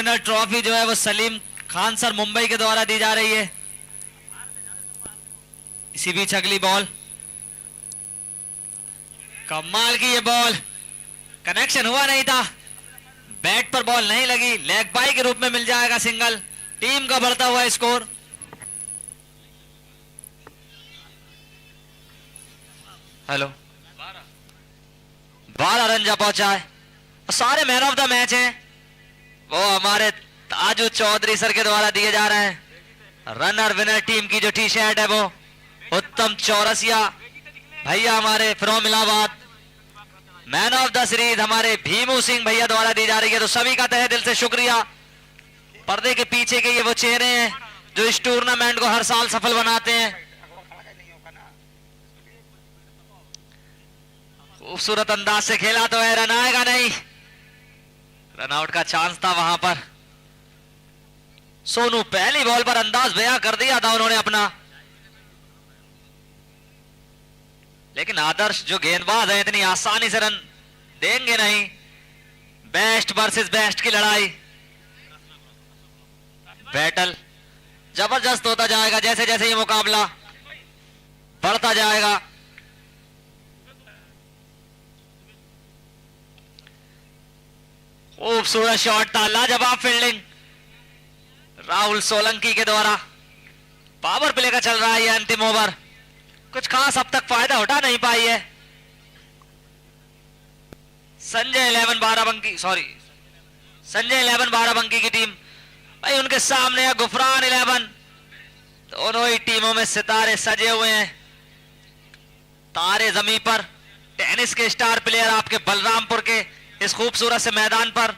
Winner trophy जो है वो सलीम खान सर मुंबई के द्वारा दी जा रही है। इसी बीच अगली बॉल, कमाल की ये बॉल, कनेक्शन हुआ नहीं था, बैट पर बॉल नहीं लगी, लेग बाई के रूप में मिल जाएगा सिंगल। टीम का बढ़ता हुआ स्कोर। हेलो, 12 रन जा पहुंचा है। सारे मैन ऑफ द मैच हैं वो हमारे ताजू चौधरी सर के द्वारा दिए जा रहे हैं। रनर विनर टीम की जो टी शर्ट है वो उत्तम चौरसिया भैया हमारे from Allahabad. Man of the series हमारे भीमू सिंह भैया द्वारा दी जा रही है। तो सभी का तहे दिल से शुक्रिया। पर्दे के पीछे के ये वो चेहरे हैं जो इस टूर्नामेंट को हर साल सफल बनाते हैं। खूबसूरत अंदाज से खेला तो है, रन आएगा नहीं, रनआउट का चांस था वहां पर। सोनू पहली बॉल पर अंदाज बयां कर दिया था उन्होंने अपना, लेकिन आदर्श जो गेंदबाज है इतनी आसानी से रन देंगे नहीं। बेस्ट वर्सेस बेस्ट की लड़ाई, बैटल जबरदस्त होता जाएगा जैसे जैसे ये मुकाबला बढ़ता जाएगा। खूबसूरत शॉट था, लाजवाब फील्डिंग राहुल सोलंकी के द्वारा। पावर प्ले का चल रहा है ये अंतिम ओवर, कुछ खास अब तक फायदा उठा नहीं पाई है संजय 11 बाराबंकी की टीम। भाई उनके सामने है गुफरान 11। दोनों ही टीमों में सितारे सजे हुए हैं, तारे जमीन पर। टेनिस के स्टार प्लेयर आपके बलरामपुर के इस खूबसूरत से मैदान पर।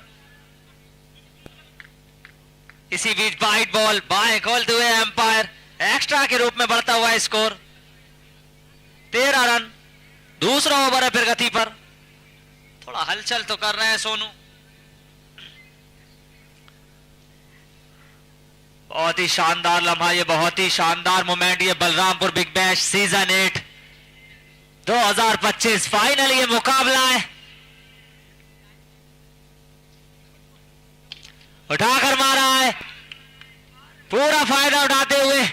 इसी बीच वाइड बॉल बाएं खोलते हुए एम्पायर, एक्स्ट्रा के रूप में बढ़ता हुआ स्कोर 13 रन। दूसरा ओवर है फिर गति पर, थोड़ा हलचल तो कर रहे हैं सोनू। बहुत ही शानदार लम्हा ये, बहुत ही शानदार मोमेंट ये Balrampur big bash season 8 2025 final ये मुकाबला है। उठाकर मारा है, पूरा फायदा उठाते हुए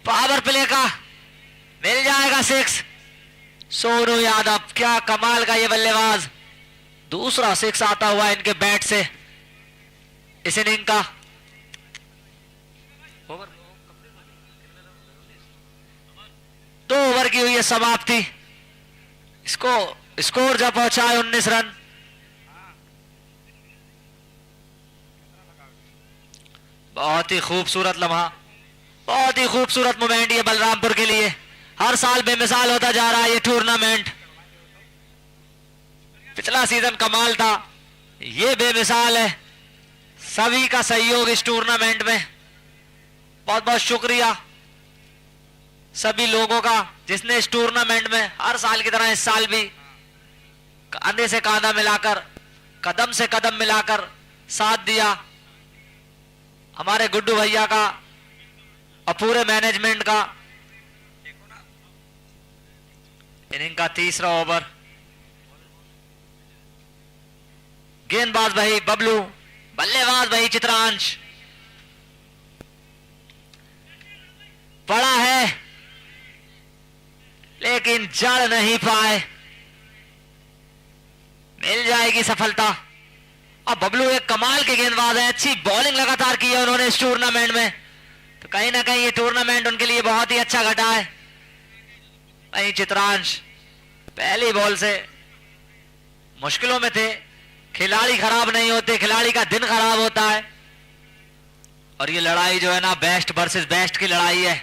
पावर प्ले का मिल जाएगा 6। सोनू यादव क्या कमाल का ये बल्लेबाज, दूसरा 6 आता हुआ इनके बैट से इस इनिंग का। दो ओवर की हुई है समाप्ति, इसको स्कोर जब पहुंचा है 19 रन। बहुत ही खूबसूरत लम्हा, बहुत ही खूबसूरत मोमेंट ये बलरामपुर के लिए। हर साल बेमिसाल होता जा रहा है ये टूर्नामेंट। पिछला सीजन कमाल था, ये बेमिसाल है। सभी का सहयोग इस टूर्नामेंट में, बहुत बहुत शुक्रिया सभी लोगों का जिसने इस टूर्नामेंट में हर साल की तरह इस साल भी कांधे से कांधा मिलाकर, कदम से कदम मिलाकर साथ दिया। हमारे गुड्डू भैया का और पूरे मैनेजमेंट का। इनिंग का तीसरा ओवर, गेंदबाज भाई बबलू, बल्लेबाज भाई चित्रांश। पड़ा है लेकिन जड़ नहीं पाए, मिल जाएगी सफलता। और बबलू एक कमाल के गेंदबाज है, अच्छी बॉलिंग लगातार की है उन्होंने इस टूर्नामेंट में, तो कहीं ना कहीं ये टूर्नामेंट उनके लिए बहुत ही अच्छा घटा है। वहीं चित्रांश पहली बॉल से मुश्किलों में थे। खिलाड़ी खराब नहीं होते, खिलाड़ी का दिन खराब होता है। और ये लड़ाई जो है ना, बेस्ट वर्सेस बेस्ट की लड़ाई है।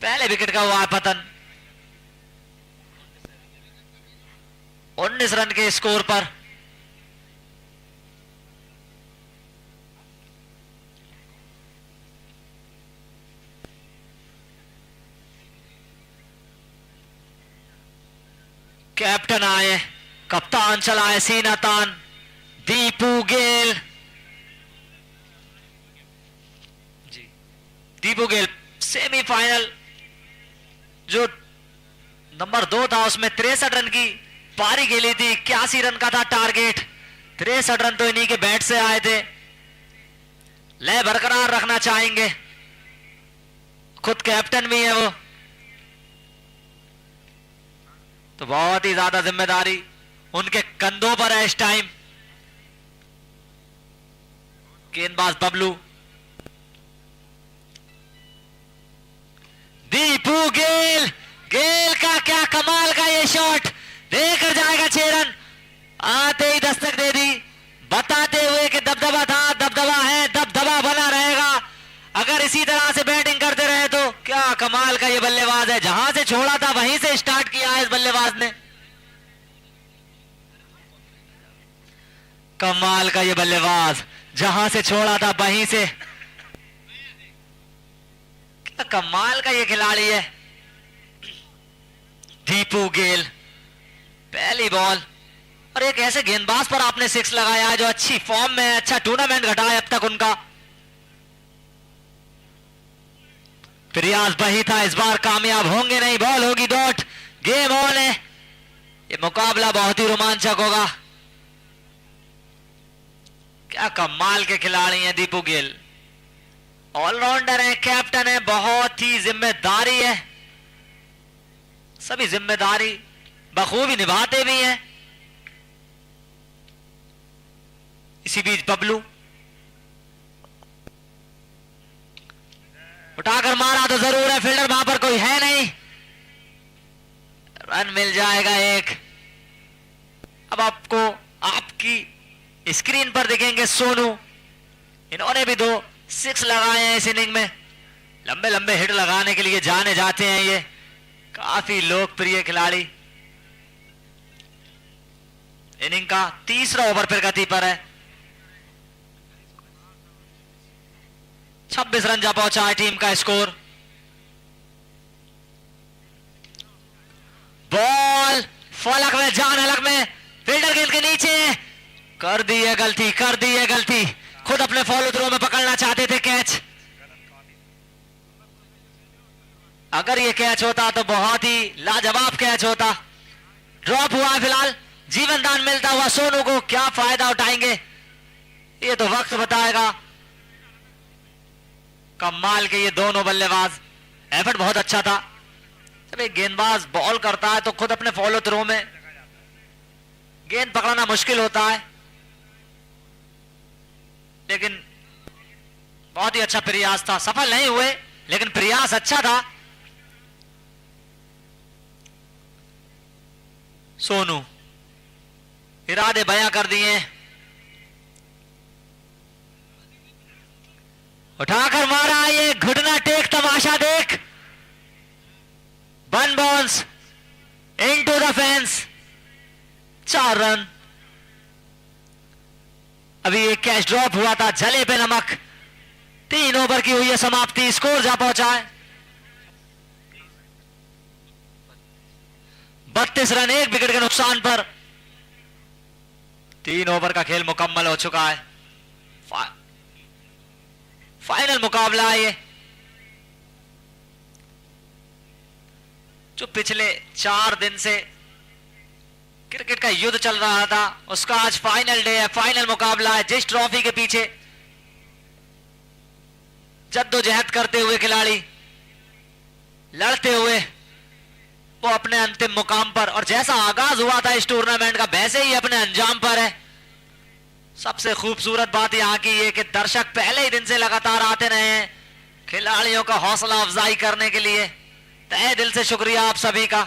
पहले विकेट का हुआ पतन 19 रन के स्कोर पर। कैप्टन आए, कप्तान चलाए सीना तान, दीपू गेल जी। दीपू गेल सेमीफाइनल जो नंबर 2 था, उसमें 63 रन की पारी खेली थी, 81 रन का था टारगेट। 63 रन तो इन्हीं के बैट से आए थे। लय बरकरार रखना चाहेंगे, खुद कैप्टन भी है वो, तो बहुत ही ज्यादा जिम्मेदारी उनके कंधों पर है इस टाइम। गेंदबाज बबलू, दीपू गेल, गेल का क्या कमाल का ये शॉट, देकर जाएगा 6 रन। आते ही दस्तक दे दी, बताते हुए कि दबदबा था, दबदबा है, दबदबा बना रहेगा। अगर इसी तरह से बैटिंग करते रहे तो क्या कमाल का ये बल्लेबाज है, जहां से छोड़ा था वहीं से स्टार्ट किया है इस बल्लेबाज ने। कमाल का ये बल्लेबाज, जहां से छोड़ा था वहीं से, क्या कमाल का ये खिलाड़ी है दीपू गेल। पहली बॉल और एक ऐसे गेंदबाज पर आपने 6 लगाया है जो अच्छी फॉर्म में है, अच्छा टूर्नामेंट घटा है अब तक उनका। प्रयास वही था, इस बार कामयाब होंगे नहीं, बॉल होगी डॉट, गेम ऑन है। ये मुकाबला बहुत ही रोमांचक होगा। क्या कमाल के खिलाड़ी हैं दीपू गेल, ऑलराउंडर है, कैप्टन है, बहुत ही जिम्मेदारी है, सभी जिम्मेदारी बखूबी निभाते भी हैं। इसी बीच बबलू उठाकर मारा तो जरूर है, फील्डर वहां पर कोई है नहीं, रन मिल जाएगा एक। अब आपको आपकी स्क्रीन पर दिखेंगे सोनू, इन्होंने भी 2 6 लगाए हैं इस इनिंग में। लंबे लंबे हिट लगाने के लिए जाने जाते हैं ये, काफी लोकप्रिय खिलाड़ी। इनिंग का तीसरा ओवर फिर गति पर है, 26 रन जा पहुंचा है टीम का स्कोर। बॉल फलक में, जान हलक में, फील्डर गेंद के नीचे, कर दी है गलती, कर दी है गलती, खुद अपने फॉलो थ्रो में पकड़ना चाहते थे कैच। अगर ये कैच होता तो बहुत ही लाजवाब कैच होता। ड्रॉप हुआ फिलहाल, जीवन दान मिलता हुआ सोनू को, क्या फायदा उठाएंगे ये तो वक्त बताएगा। कमाल के ये दोनों बल्लेबाज, एफर्ट बहुत अच्छा था। जब एक गेंदबाज बॉल करता है तो खुद अपने फॉलो थ्रो में गेंद पकड़ना मुश्किल होता है, लेकिन बहुत ही अच्छा प्रयास था, सफल नहीं हुए लेकिन प्रयास अच्छा था। सोनू इरादे बयां कर दिए, उठाकर मारा, ये घुटना टेक तमाशा देख, 1 bounce into the fence, 4 run. अभी एक कैच ड्रॉप हुआ था, जले पे नमक। 3 ओवर की हुई है समाप्ति, स्कोर जा पहुंचा है 32 रन, 1 विकेट के नुकसान पर 3 ओवर का खेल मुकम्मल हो चुका है। फाइनल मुकाबला है ये, जो पिछले 4 दिन से क्रिकेट का युद्ध चल रहा था उसका आज फाइनल डे है, फाइनल मुकाबला है। जिस ट्रॉफी के पीछे जद्दोजहद करते हुए खिलाड़ी लड़ते हुए वो अपने अंतिम मुकाम पर, और जैसा आगाज हुआ था इस टूर्नामेंट का वैसे ही अपने अंजाम पर है। सबसे खूबसूरत बात यहां की है कि दर्शक पहले ही दिन से लगातार आते रहे हैं खिलाड़ियों का हौसला अफजाई करने के लिए। तहे दिल से शुक्रिया आप सभी का।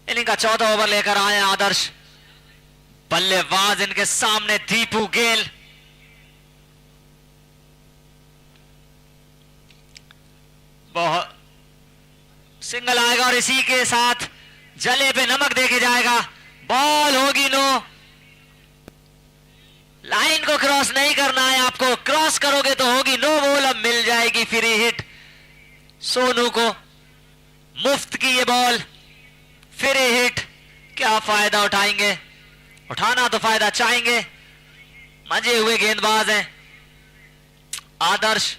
इनिंग का 14वां ओवर लेकर आए आदर्श, बल्लेबाज इनके सामने दीपू गेल। बहुत सिंगल आएगा और इसी के साथ जले पे नमक देके जाएगा। बॉल होगी नो, लाइन को क्रॉस नहीं करना है आपको, क्रॉस करोगे तो होगी नो बॉल। अब मिल जाएगी फ्री हिट सोनू को, मुफ्त की ये बॉल, फ्री हिट। क्या फायदा उठाएंगे, उठाना तो फायदा चाहेंगे। मजे हुए गेंदबाज हैं आदर्श,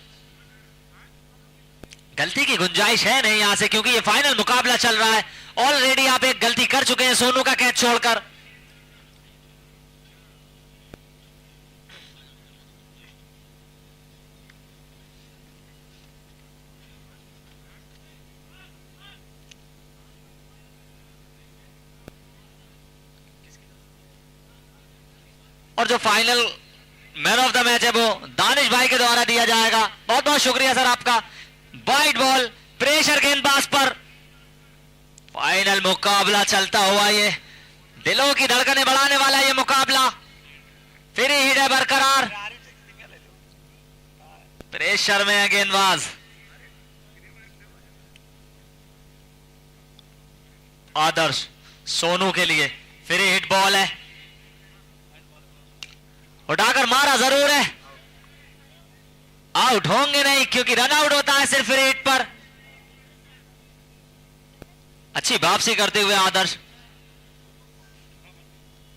गलती की गुंजाइश है नहीं यहां से, क्योंकि ये फाइनल मुकाबला चल रहा है। ऑलरेडी आप एक गलती कर चुके हैं सोनू का कैच छोड़कर। और जो final man of the match है वो दानिश भाई के द्वारा दिया जाएगा। बहुत बहुत शुक्रिया सर आपका। वाइट बॉल, प्रेशर गेंदबाज पर। फाइनल मुकाबला चलता हुआ, ये दिलों की धड़कनें बढ़ाने वाला ये मुकाबला। फिर हिट है बरकरार, प्रेशर में है गेंदबाज। आदर्श सोनू के लिए फिर हिट बॉल है, उठाकर मारा जरूर है, आउट होंगे नहीं क्योंकि रन आउट होता है सिर्फ हिट पर। अच्छी वापसी करते हुए आदर्श।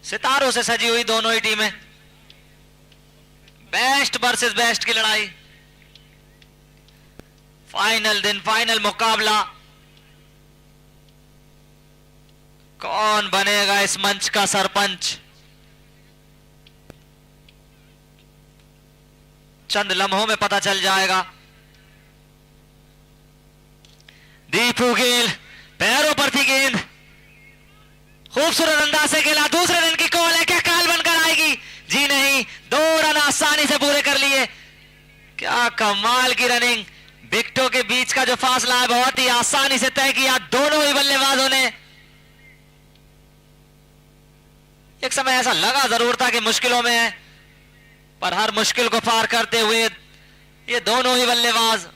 सितारों से सजी हुई दोनों ही टीमें, बेस्ट वर्सेस बेस्ट की लड़ाई। फाइनल दिन, फाइनल मुकाबला। कौन बनेगा इस मंच का सरपंच? चंद लम्हों में पता चल जाएगा। दीपू गेल, पैरों पर थी गेंद, खूबसूरत अंदाज से खेला। दूसरे रन की कॉल है, क्या काल बनकर आएगी? जी नहीं, 2 रन आसानी से पूरे कर लिए। क्या कमाल की रनिंग। विकेटों के बीच का जो फासला है बहुत ही आसानी से तय किया दोनों ही बल्लेबाजों ने। एक समय ऐसा लगा जरूर था कि मुश्किलों में है, पर हर मुश्किल को पार करते हुए ये दोनों ही बल्लेबाज।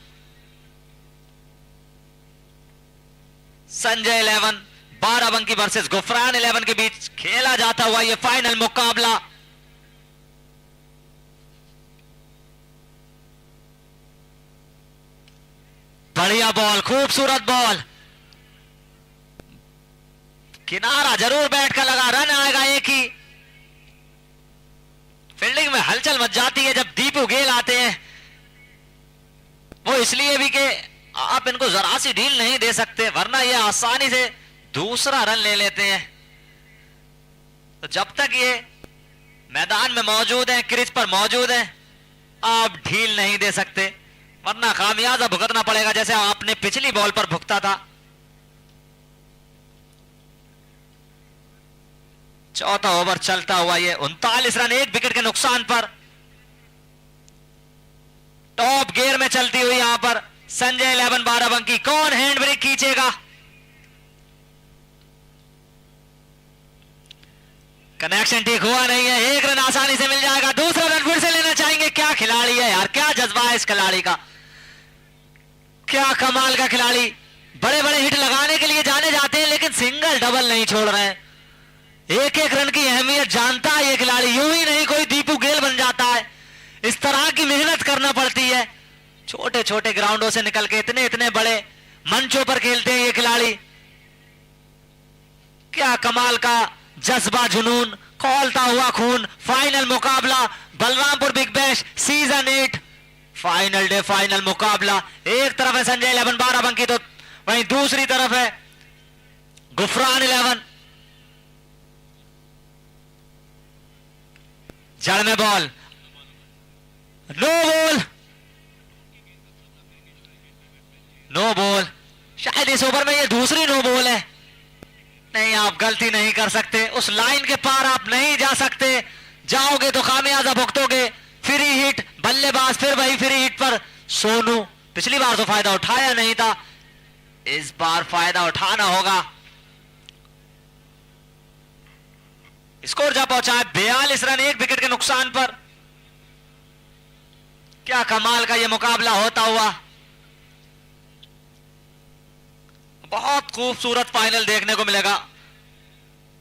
संजय 11 बाराबंकी वर्सेस गुफरान 11 के बीच खेला जाता हुआ ये फाइनल मुकाबला। बढ़िया बॉल, खूबसूरत बॉल, किनारा जरूर बैठ कर लगा। रन आएगा एक ही। फील्डिंग में हलचल मच जाती है जब दीपू गेल आते हैं, वो इसलिए भी कि आप इनको जरा सी ढील नहीं दे सकते, वरना ये आसानी से दूसरा रन ले लेते हैं। तो जब तक ये मैदान में मौजूद हैं, क्रीज पर मौजूद हैं, आप ढील नहीं दे सकते, वरना खामियाजा भुगतना पड़ेगा जैसे आपने पिछली बॉल पर भुगता था। चौथा ओवर चलता हुआ ये 39 रन 1 विकेट के नुकसान पर। टॉप गियर में चलती हुई यहां पर संजय 11 बाराबंकी। कौन हैंड ब्रेक खींचेगा? कनेक्शन ठीक हुआ नहीं है। 1 रन आसानी से मिल जाएगा। दूसरा रन फिर से लेना चाहेंगे। क्या खिलाड़ी है यार, क्या जज्बा है इस खिलाड़ी का, क्या कमाल का खिलाड़ी। बड़े बड़े हिट लगाने के लिए जाने जाते हैं, लेकिन सिंगल डबल नहीं छोड़ रहे हैं। एक एक रन की अहमियत जानता है ये खिलाड़ी। यूं ही नहीं कोई दीपू गेल बन जाता है, इस तरह की मेहनत करना पड़ती है। छोटे छोटे ग्राउंडों से निकल के इतने इतने बड़े मंचों पर खेलते हैं ये खिलाड़ी। क्या कमाल का जज्बा, जुनून, खौलता हुआ खून। फाइनल मुकाबला Balrampur big bash season 8 final day, final मुकाबला। एक तरफ है संजय 11 बाराबंकी, तो वहीं दूसरी तरफ है गुफरान 11। जड़ में ball, no ball, no ball. शायद इस ओवर में ये दूसरी नो बॉल है। नहीं, आप गलती नहीं कर सकते, उस लाइन के पार आप नहीं जा सकते। जाओगे तो खामियाजा भुगतोगे। फ्री हिट, बल्लेबाज फिर वही फ्री हिट पर सोनू। पिछली बार तो फायदा उठाया नहीं था, इस बार फायदा उठाना होगा। स्कोर जा पहुंचा है 42 रन 1 विकेट के नुकसान पर। क्या कमाल का यह मुकाबला होता हुआ। बहुत खूबसूरत फाइनल देखने को मिलेगा।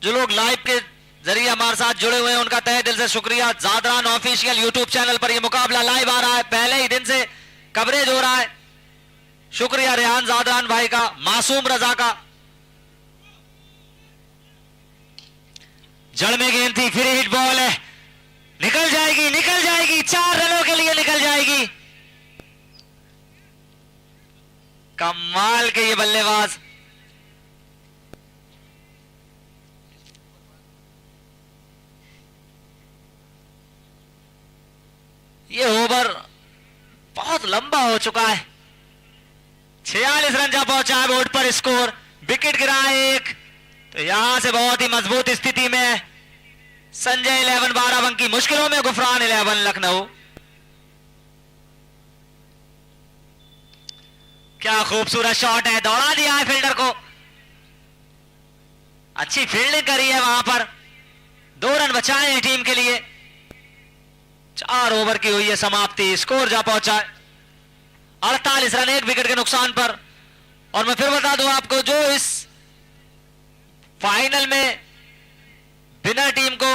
जो लोग लाइव के जरिए हमारे साथ जुड़े हुए हैं उनका तहे दिल से शुक्रिया। जादरान ऑफिशियल यूट्यूब चैनल पर यह मुकाबला लाइव आ रहा है, पहले ही दिन से कवरेज हो रहा है। शुक्रिया रेहान जादरान भाई का, मासूम रजा का। जड़ में गेंद थी, फिर हिट बॉल है, निकल जाएगी, निकल जाएगी, 4 रनों के लिए निकल जाएगी। कमाल के ये बल्लेबाज। ये ओवर बहुत लंबा हो चुका है। 46 रन जा पहुंचा है बोर्ड पर स्कोर। विकेट गिरा है एक, तो यहां से बहुत ही मजबूत स्थिति में संजय 11 बाराबंकी, मुश्किलों में गुफरान 11 लखनऊ। क्या खूबसूरत शॉट है, दौड़ा दिया है फील्डर को। अच्छी फील्डिंग करी है वहां पर। 2 रन बचाए हैं टीम के लिए। 4 ओवर की हुई है समाप्ति। स्कोर जा पहुंचा है 48 रन, 1 विकेट के नुकसान पर। और मैं फिर बता दूं आपको, जो इस फाइनल में विनर टीम को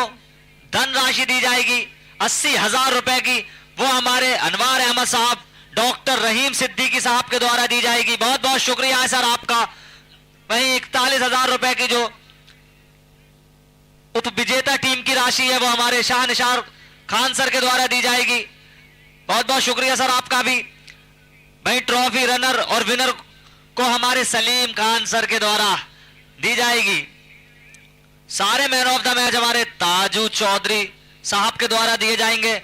धनराशि दी जाएगी 80,000 रुपए की, वो हमारे अनवार अहमद साहब, डॉक्टर रहीम सिद्दीकी साहब के द्वारा दी जाएगी। बहुत बहुत शुक्रिया है सर आपका। वहीं 41,000 रुपए की जो उप विजेता टीम की राशि है वो हमारे शाह निशार खान सर के द्वारा दी जाएगी। बहुत बहुत शुक्रिया सर आपका भी। वहीं ट्रॉफी रनर और विनर को हमारे सलीम खान सर के द्वारा दी जाएगी। सारे मैन ऑफ द मैच हमारे ताजू चौधरी साहब के द्वारा दिए जाएंगे।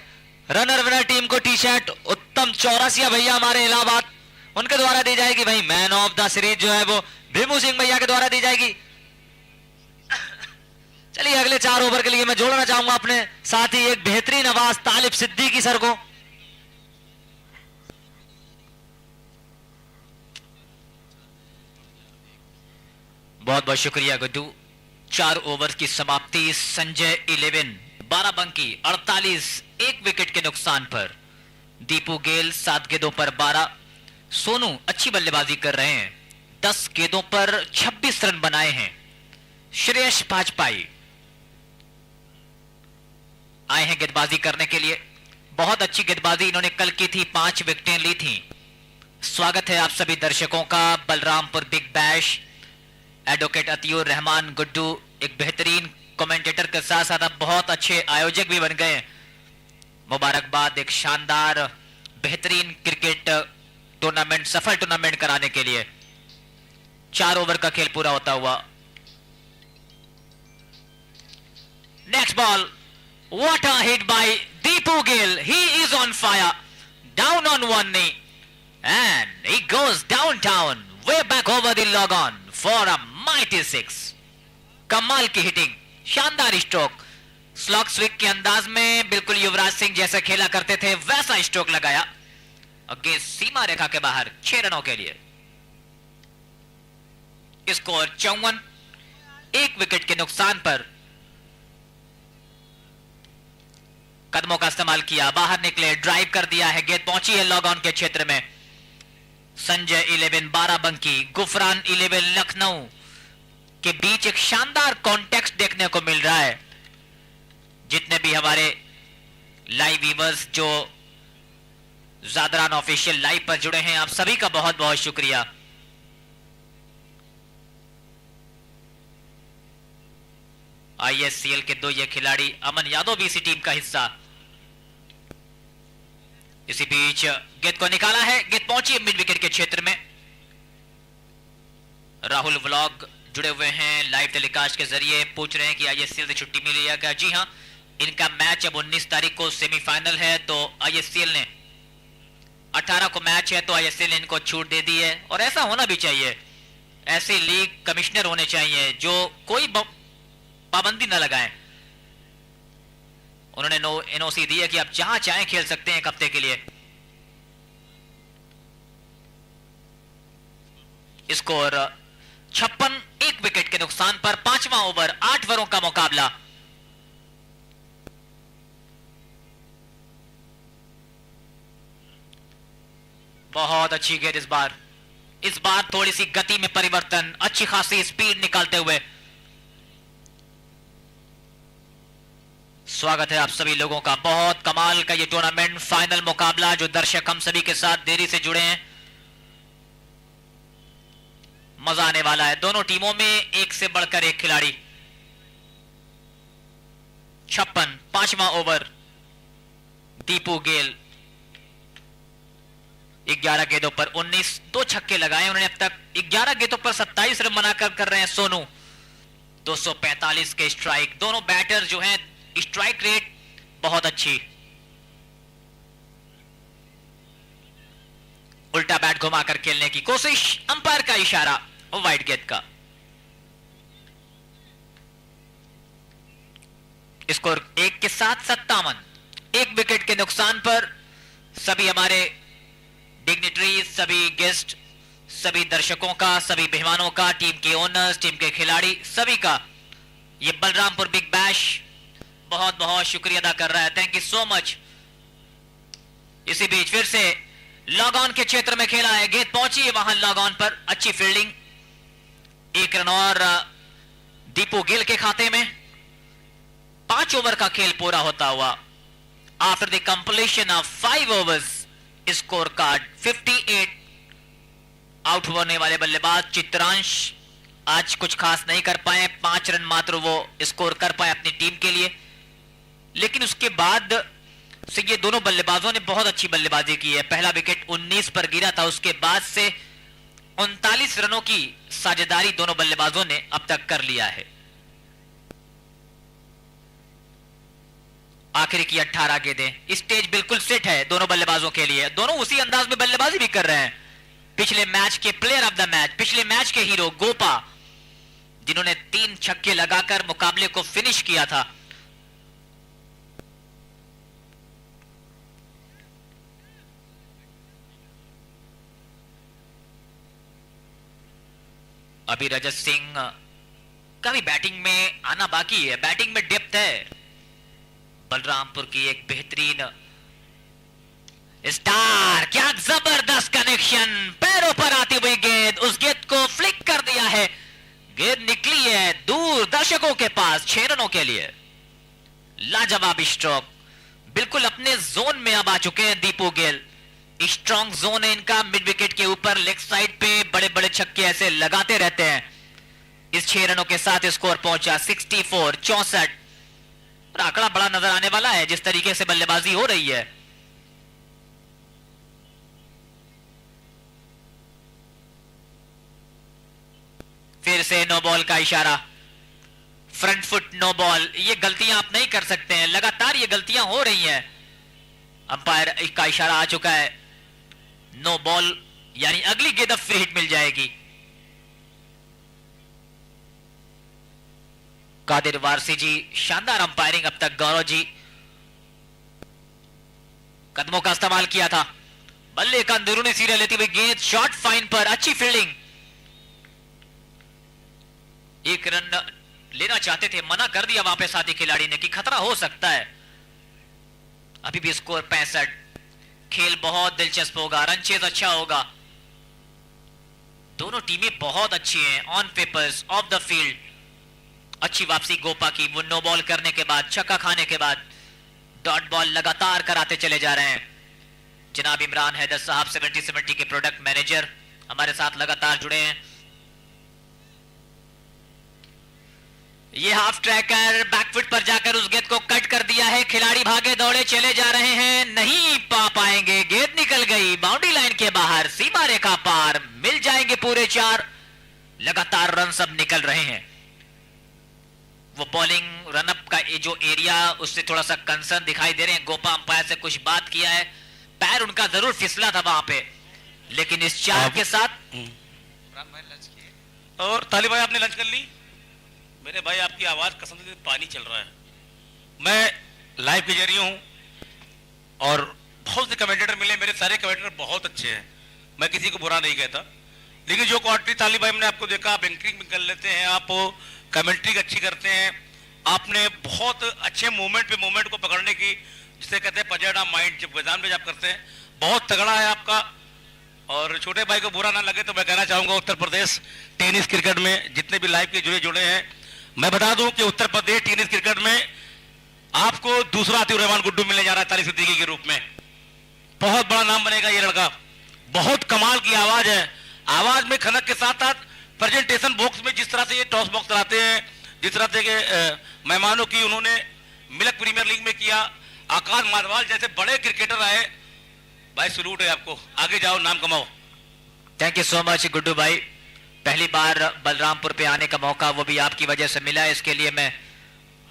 रनर विनर टीम को टी शर्ट उत्तम चौरसिया भैया हमारे इलाहाबाद, उनके द्वारा दी जाएगी। भाई मैन ऑफ द सीरीज जो है वो भीमू सिंह भैया के द्वारा दी जाएगी। चलिए अगले 4 ओवर के लिए मैं जोड़ना चाहूंगा अपने साथ ही एक बेहतरीन आवाज तालिब सिद्दीकी सर को। बहुत बहुत शुक्रिया गुड्डू। 4 ओवर की समाप्ति। संजय 11 बाराबंकी 48, 1 विकेट के नुकसान पर। दीपू गेल 7 गेंदों पर 12। सोनू अच्छी बल्लेबाजी कर रहे हैं, 10 गेंदों पर 26 रन बनाए हैं। श्रेयस भाजपाई आए हैं गेंदबाजी करने के लिए। बहुत अच्छी गेंदबाजी इन्होंने कल की थी, 5 विकेटें ली थी। स्वागत है आप सभी दर्शकों का। Balrampur big bash, advocate Atiyur Rahman Guddu एक बेहतरीन कमेंटेटर के साथ साथ आप बहुत अच्छे आयोजक भी बन गए। मुबारकबाद एक शानदार बेहतरीन क्रिकेट टूर्नामेंट, सफल टूर्नामेंट कराने के लिए। 4 ओवर का खेल पूरा होता हुआ। Next ball, what a hit by Deepu Gill. He is on fire. Down on one knee. And he goes downtown, way back over the log on for a mighty 6. कमाल की हिटिंग, शानदार stroke. Slog स्विक के अंदाज में बिल्कुल युवराज सिंह जैसा खेला करते थे वैसा स्ट्रोक लगाया। अगे सीमा रेखा के बाहर 6 रनों के लिए। स्कोर 54, 1 विकेट के नुकसान पर। कदमों का इस्तेमाल किया, बाहर निकले, ड्राइव कर दिया है, गेंद पहुंची है लॉग ऑन के क्षेत्र में। संजय 11 बाराबंकी, गुफरान 11 लखनऊ के बीच एक शानदार कॉन्टेक्स्ट देखने को मिल रहा है। जितने भी हमारे लाइव व्यूअर्स जो जादरान ऑफिशियल लाइव पर जुड़े हैं, आप सभी का बहुत बहुत शुक्रिया। आईएससीएल के 2 ये खिलाड़ी, अमन यादव भी इसी टीम का हिस्सा। इसी बीच गेंद को निकाला है, गेंद पहुंची मिड विकेट के क्षेत्र में। राहुल व्लॉग जुड़े हुए हैं लाइव टेलीकास्ट के जरिए, पूछ रहे हैं कि आईएससीएल से छुट्टी मिली है क्या। जी हां, इनका मैच अब 19 तारीख को सेमीफाइनल है, तो आईएससीएल ने 18 को मैच है, तो आईएससीएल ने इनको छूट दे दी है। और ऐसा होना भी चाहिए, ऐसे लीग कमिश्नर होने चाहिए जो कोई पाबंदी न लगाएं। उन्होंने एनओसी दी है कि आप जहां चाहें खेल सकते हैं 1 हफ्ते के लिए। स्कोर 56, 1 विकेट के नुकसान पर। 5वां ओवर, 8 ओवरों का मुकाबला। बहुत अच्छी गेंद इस बार थोड़ी सी गति में परिवर्तन, अच्छी खासी स्पीड निकालते हुए। स्वागत है आप सभी लोगों का। बहुत कमाल का ये टूर्नामेंट फाइनल मुकाबला, जो दर्शक हम सभी के साथ देरी से जुड़े हैं, मजा आने वाला है। दोनों टीमों में एक से बढ़कर एक खिलाड़ी। 56, 5वां ओवर। दीपू गेल 11 गेंदों पर 19, 2 छक्के लगाए उन्होंने अब तक। 11 गेंदों पर 27 रन बनाकर कर रहे हैं सोनू। 245 के स्ट्राइक, दोनों बैटर जो हैं स्ट्राइक रेट बहुत अच्छी। उल्टा बैट घुमाकर खेलने की कोशिश, अंपायर का इशारा वाइड गेंद का। स्कोर 1 के साथ 57, 1 विकेट के नुकसान पर सभी हमारे डिग्निटरीज, सभी गेस्ट, सभी दर्शकों का, सभी मेहमानों का, टीम के ओनर्स, टीम के खिलाड़ी, सभी का ये बलरामपुर बिग बैश बहुत बहुत शुक्रिया अदा कर रहा है। Thank you so much. इसी बीच फिर से लॉग ऑन के क्षेत्र में खेला है, गेंद पहुंची है वहां लॉग ऑन पर, अच्छी फील्डिंग। 1 रन और दीपू गिल के खाते में। 5 ओवर का खेल पूरा होता हुआ after the completion of 5 overs, score card 58। Out होने वाले बल्लेबाज चित्रांश आज कुछ खास नहीं कर पाए, 5 रन मात्र वो स्कोर कर पाए अपनी टीम के लिए। लेकिन उसके बाद से ये दोनों बल्लेबाजों ने बहुत अच्छी बल्लेबाजी की है। पहला विकेट 19 पर गिरा था, उसके बाद से 39 रनों की साझेदारी दोनों बल्लेबाजों ने अब तक कर लिया है। आखिरी की 18 गेंदें, स्टेज बिल्कुल सेट है दोनों बल्लेबाजों के लिए। दोनों उसी अंदाज में बल्लेबाजी भी कर रहे हैं। पिछले मैच के प्लेयर ऑफ द मैच, पिछले मैच के हीरो गोपा, जिन्होंने 3 छक्के लगाकर मुकाबले को फिनिश किया था। अभी रजत सिंह का भी बैटिंग में आना बाकी है, बैटिंग में डेप्थ है। बलरामपुर की एक बेहतरीन स्टार, क्या जबरदस्त कनेक्शन, पैरों पर आती हुई गेंद, उस गेंद को फ्लिक कर दिया है। गेंद निकली है दूर दर्शकों के पास 6 रनों के लिए। लाजवाब स्ट्रोक, बिल्कुल अपने जोन में अब आ चुके हैं दीपू गिल। स्ट्रॉन्ग जोन है इनका, मिड विकेट के ऊपर लेग साइड पे बड़े बड़े छक्के ऐसे लगाते रहते हैं। इस 6 रनों के साथ स्कोर पहुंचा 64, 64। और आंकड़ा बड़ा नजर आने वाला है जिस तरीके से बल्लेबाजी हो रही है। फिर से नो बॉल का इशारा, फ्रंट फुट नो बॉल। ये गलतियां आप नहीं कर सकते हैं, लगातार ये गलतियां हो रही हैं। अंपायर का इशारा आ चुका है, नो बॉल, यानी अगली गेंद अब फ्री हिट मिल जाएगी। कादिर वारसी जी, शानदार अंपायरिंग अब तक। गौरव जी, कदमों का इस्तेमाल किया था, बल्ले का अंदरूनी सिरा लेती हुई गेंद शॉर्ट फाइन पर, अच्छी फील्डिंग। 1 रन लेना चाहते थे, मना कर दिया वहां पे साथी खिलाड़ी ने कि खतरा हो सकता है। अभी भी स्कोर 65। खेल बहुत दिलचस्प होगा, रन चेज अच्छा होगा। दोनों टीमें बहुत अच्छी हैं on papers, of the field. अच्छी वापसी गोपा की, वो नो बॉल करने के बाद, छक्का खाने के बाद डॉट बॉल लगातार कराते चले जा रहे हैं। जनाब इमरान हैदर साहब 70-70 के प्रोडक्ट मैनेजर हमारे साथ लगातार जुड़े हैं। ये हाफ ट्रैकर बैकफुट पर जाकर उस गेंद को कट कर दिया है। खिलाड़ी भागे दौड़े चले जा रहे हैं, नहीं पा पाएंगे, गेंद निकल गई बाउंड्री लाइन के बाहर, सीमा रेखा पार। मिल जाएंगे पूरे 4, लगातार रन सब निकल रहे हैं। वो बॉलिंग रनअप का जो एरिया, उससे थोड़ा सा कंसर्न दिखाई दे रहे हैं। गोपा अंपायर से कुछ बात किया है, पैर उनका जरूर फिसला था वहां पे, लेकिन इस 4 के साथ। और ताली भाई, आपने लंच कर ली? मेरे भाई, आपकी आवाज कसम से पानी चल रहा है। मैं लाइव के जरिए हूं और बहुत से कमेंटेटर मिले, मेरे सारे कमेंटेटर बहुत अच्छे हैं, मैं किसी को बुरा नहीं कहता। लेकिन जो क्वालिटी ताली भाई हमने आपको देखा, आप एंकरिंग भी कर लेते हैं, आप कमेंट्री अच्छी करते हैं, आपने बहुत अच्छे मोमेंट पे मोमेंट को पकड़ने की, जिसे कहते हैं पजेड़ा माइंड, जब मैदान में जब करते हैं, बहुत तगड़ा है आपका। और छोटे भाई को बुरा ना लगे तो मैं कहना चाहूंगा, उत्तर प्रदेश टेनिस क्रिकेट में जितने भी लाइव के जुड़े हैं, मैं बता दूं कि उत्तर प्रदेश टेनिस क्रिकेट में आपको दूसरा आतिफ रहमान गुड्डू मिलने जा रहा है ताली सिद्दीकी के रूप में। बहुत बड़ा नाम बनेगा ये लड़का, बहुत कमाल की आवाज है। आवाज में खनक के साथ साथ प्रेजेंटेशन बॉक्स में जिस तरह से ये टॉस बॉक्स चलाते हैं, जिस तरह से मेहमानों की उन्होंने मिल्क प्रीमियर लीग में किया, आकाश मारवाल जैसे बड़े क्रिकेटर आए, भाई सलूट है आपको, आगे जाओ, नाम कमाओ। Thank you so much Guddu भाई। पहली बार बलरामपुर पे आने का मौका वो भी आपकी वजह से मिला है, इसके लिए मैं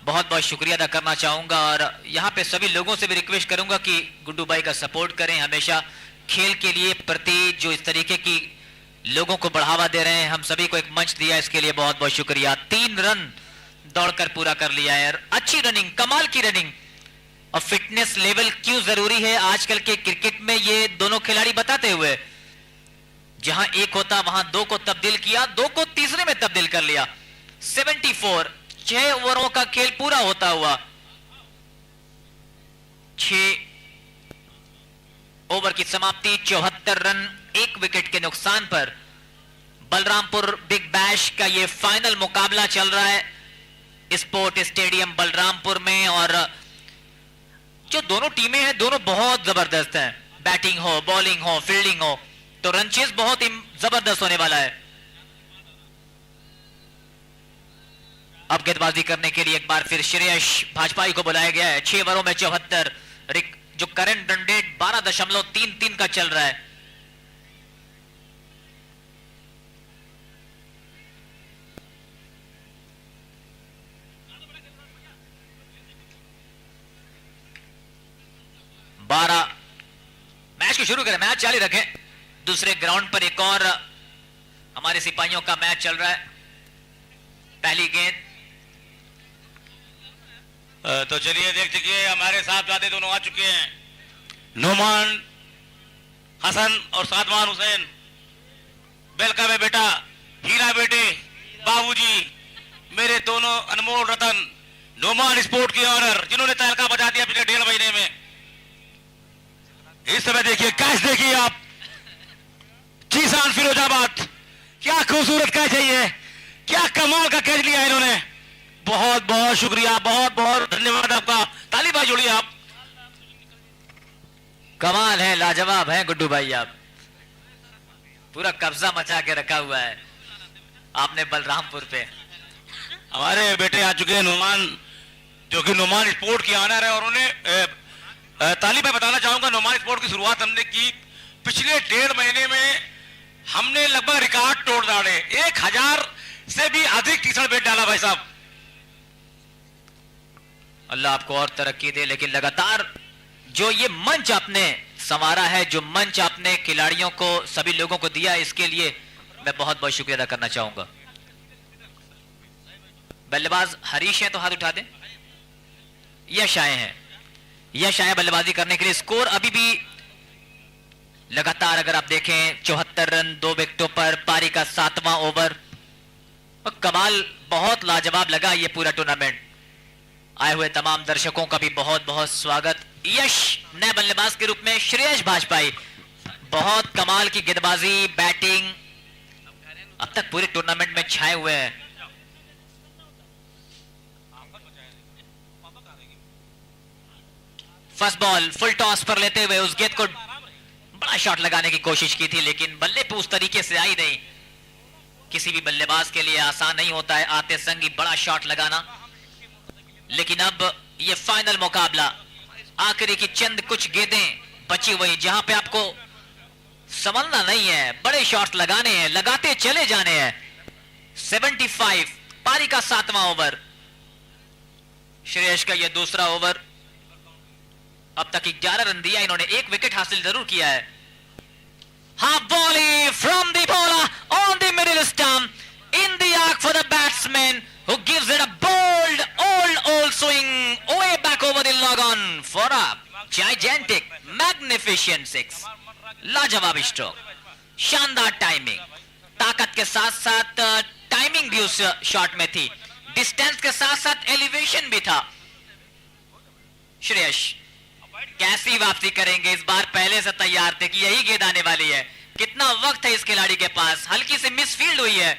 बहुत बहुत शुक्रिया अदा करना चाहूंगा। और यहाँ पे सभी लोगों से भी रिक्वेस्ट करूंगा कि गुड्डू भाई का सपोर्ट करें। हमेशा खेल के लिए प्रति जो इस तरीके की लोगों को बढ़ावा दे रहे हैं, हम सभी को एक मंच दिया, इसके लिए बहुत बहुत शुक्रिया। 3 रन दौड़कर पूरा कर लिया है, अच्छी रनिंग, कमाल की रनिंग। और फिटनेस लेवल क्यों जरूरी है आजकल के क्रिकेट में, ये दोनों खिलाड़ी बताते हुए, जहां एक होता वहां 2 को तब्दील किया, 2 को तीसरे में तब्दील कर लिया। 74, 6 ओवरों का खेल पूरा होता हुआ 6 ओवर की समाप्ति, 74 रन 1 विकेट के नुकसान पर बलरामपुर बिग बैश का यह फाइनल मुकाबला चल रहा है स्पोर्ट स्टेडियम बलरामपुर में। और जो दोनों टीमें हैं दोनों बहुत जबरदस्त हैं, बैटिंग हो, बॉलिंग हो, फील्डिंग हो, तो रन चेज बहुत ही जबरदस्त होने वाला है। अब गेंदबाजी करने के लिए एक बार फिर श्रेयस भाजपाई को बुलाया गया है। 6 ओवरों में 74, जो करंट रन रेट 12.33 का चल रहा है। मैच को शुरू करें, मैच जारी रखें। दूसरे ग्राउंड पर एक और हमारे सिपाहियों का मैच चल रहा है। पहली गेंद, तो चलिए देख चुके हमारे साहबजादे दोनों आ चुके हैं, नोमान हसन और सादमान हुसैन। वेलकम है बेटा, हीरा बेटे, बाबूजी, मेरे दोनों अनमोल रतन, नोमान स्पोर्ट के ऑनर, जिन्होंने तहलका बजा दिया पिछले 1.5 महीने में। इस समय देखिए कैच, देखिए आप, जीसान फिरोजाबाद, क्या खूबसूरत कैच है ये, क्या कमाल का कैच लिया इन्होंने। बहुत बहुत शुक्रिया, बहुत बहुत धन्यवाद आपका, ताली बाज जोड़िए आप। कमाल है, लाजवाब है गुड्डू भाई, आप पूरा कब्जा मचा के रखा हुआ है आपने बलरामपुर पे। हमारे बेटे आ चुके हैं नुमान, जो कि नुमान स्पोर्ट की ऑनर है, और उन्हें ताली में बताना चाहूंगा, नुमान स्पोर्ट की शुरुआत हमने की पिछले 1.5 महीने में, हमने लगभग रिकॉर्ड तोड़ डाले, 1000 से भी अधिक टी शर्ट बेच डाला भाई साहब। अल्लाह आपको और तरक्की दे। लेकिन लगातार जो ये मंच आपने संवारा है, जो मंच आपने खिलाड़ियों को, सभी लोगों को दिया, इसके लिए मैं बहुत बहुत शुक्रिया अदा करना चाहूंगा। बल्लेबाज हरीश हैं तो हाथ उठा दें। यश आए हैं, यश आए बल्लेबाजी करने के लिए। स्कोर अभी भी लगातार अगर आप देखें 74 रन 2 विकेटों पर, पारी का 7वां ओवर। कमाल, बहुत लाजवाब लगा ये पूरा टूर्नामेंट। आए हुए तमाम दर्शकों का भी बहुत बहुत स्वागत। यश नए बल्लेबाज के रूप में, श्रेयस भाजपाई, बहुत कमाल की गेंदबाजी, बैटिंग अब तक पूरे टूर्नामेंट में छाए हुए हैं। फर्स्ट बॉल फुल टॉस पर लेते हुए उस गेंद को बड़ा शॉट लगाने की कोशिश की थी, लेकिन बल्ले पे उस तरीके से आई नहीं। किसी भी बल्लेबाज के लिए आसान नहीं होता है आते संग ही बड़ा शॉट लगाना। लेकिन अब ये फाइनल मुकाबला, आखिरी की चंद कुछ गेंदें बची हुई, जहां पे आपको संभलना नहीं है, बड़े शॉट्स लगाने हैं, लगाते चले जाने हैं। 75, पारी का 7वां ओवर। श्रेयस का यह दूसरा ओवर, अब तक 11 रन दिया इन्होंने, 1 विकेट हासिल जरूर किया है। Half volley from the bowler on the middle stump in the arc for the batsman who gives it a bold old swing way back over the log on for a gigantic magnificent 6। लाजवाब stroke, शानदार timing, ताकत के साथ साथ timing भी उस shot में थी, डिस्टेंस के साथ साथ एलिवेशन भी था। श्रेयस कैसी वापसी करेंगे इस बार, पहले से तैयार थे कि यही गेंद आने वाली है। कितना वक्त है इस खिलाड़ी के पास, हल्की सी मिसफील्ड हुई है,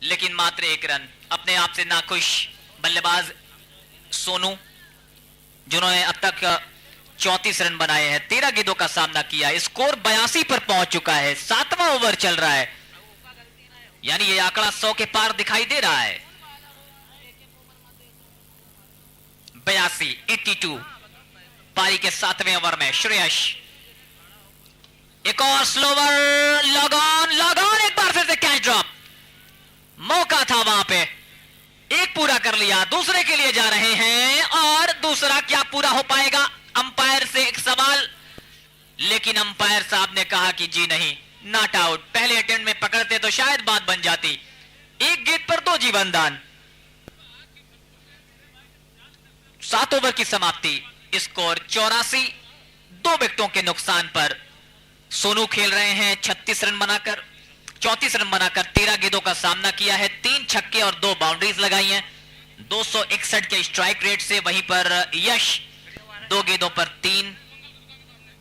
लेकिन मात्र 1 रन। अपने आप से नाखुश बल्लेबाज सोनू, जिन्होंने अब तक 34 रन बनाए हैं, 13 गेंदों का सामना किया, स्कोर 82 पर पहुंच चुका है। 7वां ओवर चल रहा है, यानी ये आंकड़ा 100 के पार दिखाई दे रहा है। 82, पारी के 7वें ओवर में श्रेयस, एक और स्लोवर, लॉग ऑन, एक बार फिर से कैच ड्रॉप। मौका था वहां पे, एक पूरा कर लिया, दूसरे के लिए जा रहे हैं और दूसरा क्या पूरा हो पाएगा? अंपायर से एक सवाल, लेकिन अंपायर साहब ने कहा कि जी नहीं, नॉट आउट। पहले अटेम्प्ट में पकड़ते तो शायद बात बन जाती। एक गेंद पर 2 जीवनदान। 7 ओवर की समाप्ति, स्कोर 84। 2 विकेटों के नुकसान पर सोनू खेल रहे हैं 36 रन बनाकर, 34 रन बनाकर 13 गेंदों का सामना किया है, 3 छक्के और 2 बाउंड्रीज लगाई हैं 261 के स्ट्राइक रेट से। वहीं पर यश 2 गेंदों पर 3।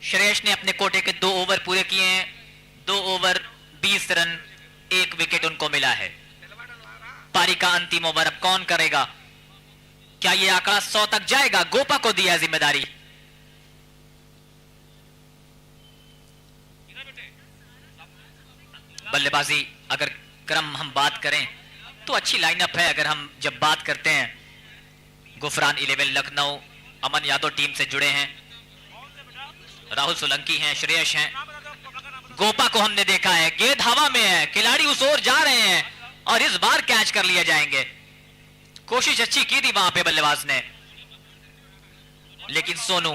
श्रेयस ने अपने कोटे के 2 ओवर पूरे किए हैं, 2 ओवर 20 रन, 1 विकेट उनको मिला है। पारी का अंतिम ओवर अब कौन करेगा? क्या यह आंकड़ा 100 तक जाएगा? गोपा को दिया जिम्मेदारी। बल्लेबाजी अगर क्रम हम बात करें तो अच्छी लाइनअप है। अगर हम जब बात करते हैं, गुफरान 11 लखनऊ, अमन यादव टीम से जुड़े हैं, राहुल सोलंकी हैं, श्रेयस हैं, गोपा को हमने देखा है, गेंद हवा में है, खिलाड़ी उस ओर जा रहे हैं और इस बार कैच कर लिए जाएंगे। कोशिश अच्छी की थी वहां पे बल्लेबाज ने, लेकिन सोनू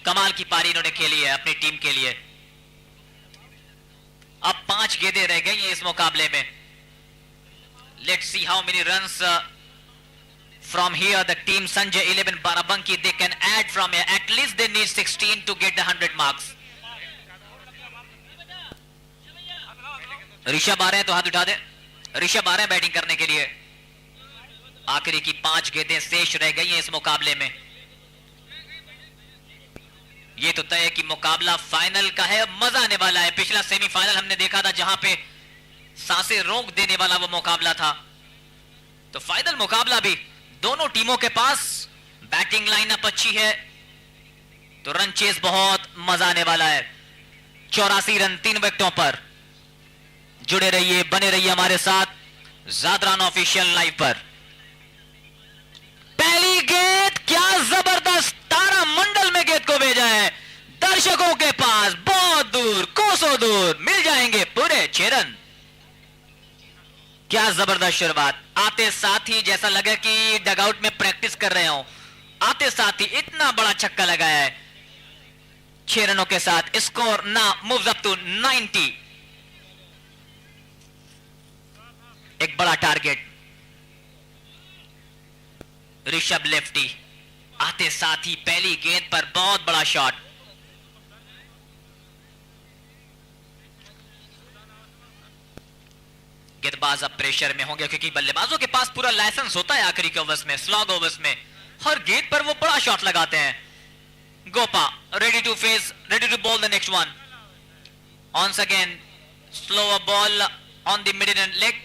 कमाल की पारी इन्होंने खेली है अपनी टीम के लिए। अब 5 गेंदें रह गई हैं इस मुकाबले में। Let's see how many runs from here the team Sanjay 11 Barabanki, they can add from here, at least they need 16 to get the 100 marks. Rishabh आ रहे हैं तो हाथ उठा दे। ऋषभ आ रहे हैं बैटिंग करने के लिए। आखिरी की 5 गेंदें शेष रह गई हैं इस मुकाबले में। ये तो तय है कि मुकाबला फाइनल का है, मजा आने वाला है। पिछला सेमीफाइनल हमने देखा था जहां पे सांसें रोक देने वाला वो मुकाबला था, तो फाइनल मुकाबला भी दोनों टीमों के पास बैटिंग लाइनअप अच्छी है, तो रन चेस बहुत मजा आने वाला है। 84 रन 3 विकेटों पर। जुड़े रहिए, बने रहिए हमारे साथ ज़ादरान ऑफिशियल लाइव पर। पहली गेंद, क्या जबरदस्त तारा मंडल में गेंद को भेजा है दर्शकों के पास, बहुत दूर, कोसों दूर, मिल जाएंगे पूरे 6 रन। क्या जबरदस्त शुरुआत। आते साथ ही जैसा लगा कि डगआउट में प्रैक्टिस कर रहे हो, आते साथ ही इतना बड़ा छक्का लगाया है 6 रनों के साथ। स्कोर ना मूव्स अप टू 90। एक बड़ा टारगेट। ऋषभ लेफ्टी, आते साथ ही पहली गेंद पर बहुत बड़ा शॉट। गेंदबाज अब प्रेशर में होंगे क्योंकि बल्लेबाजों के पास पूरा लाइसेंस होता है आखिरी के ओवर्स में, स्लॉग ओवर्स में हर गेंद पर वो बड़ा शॉट लगाते हैं। Gopa ready to face, ready to bowl the next one. Once again slower ball on the middle leg,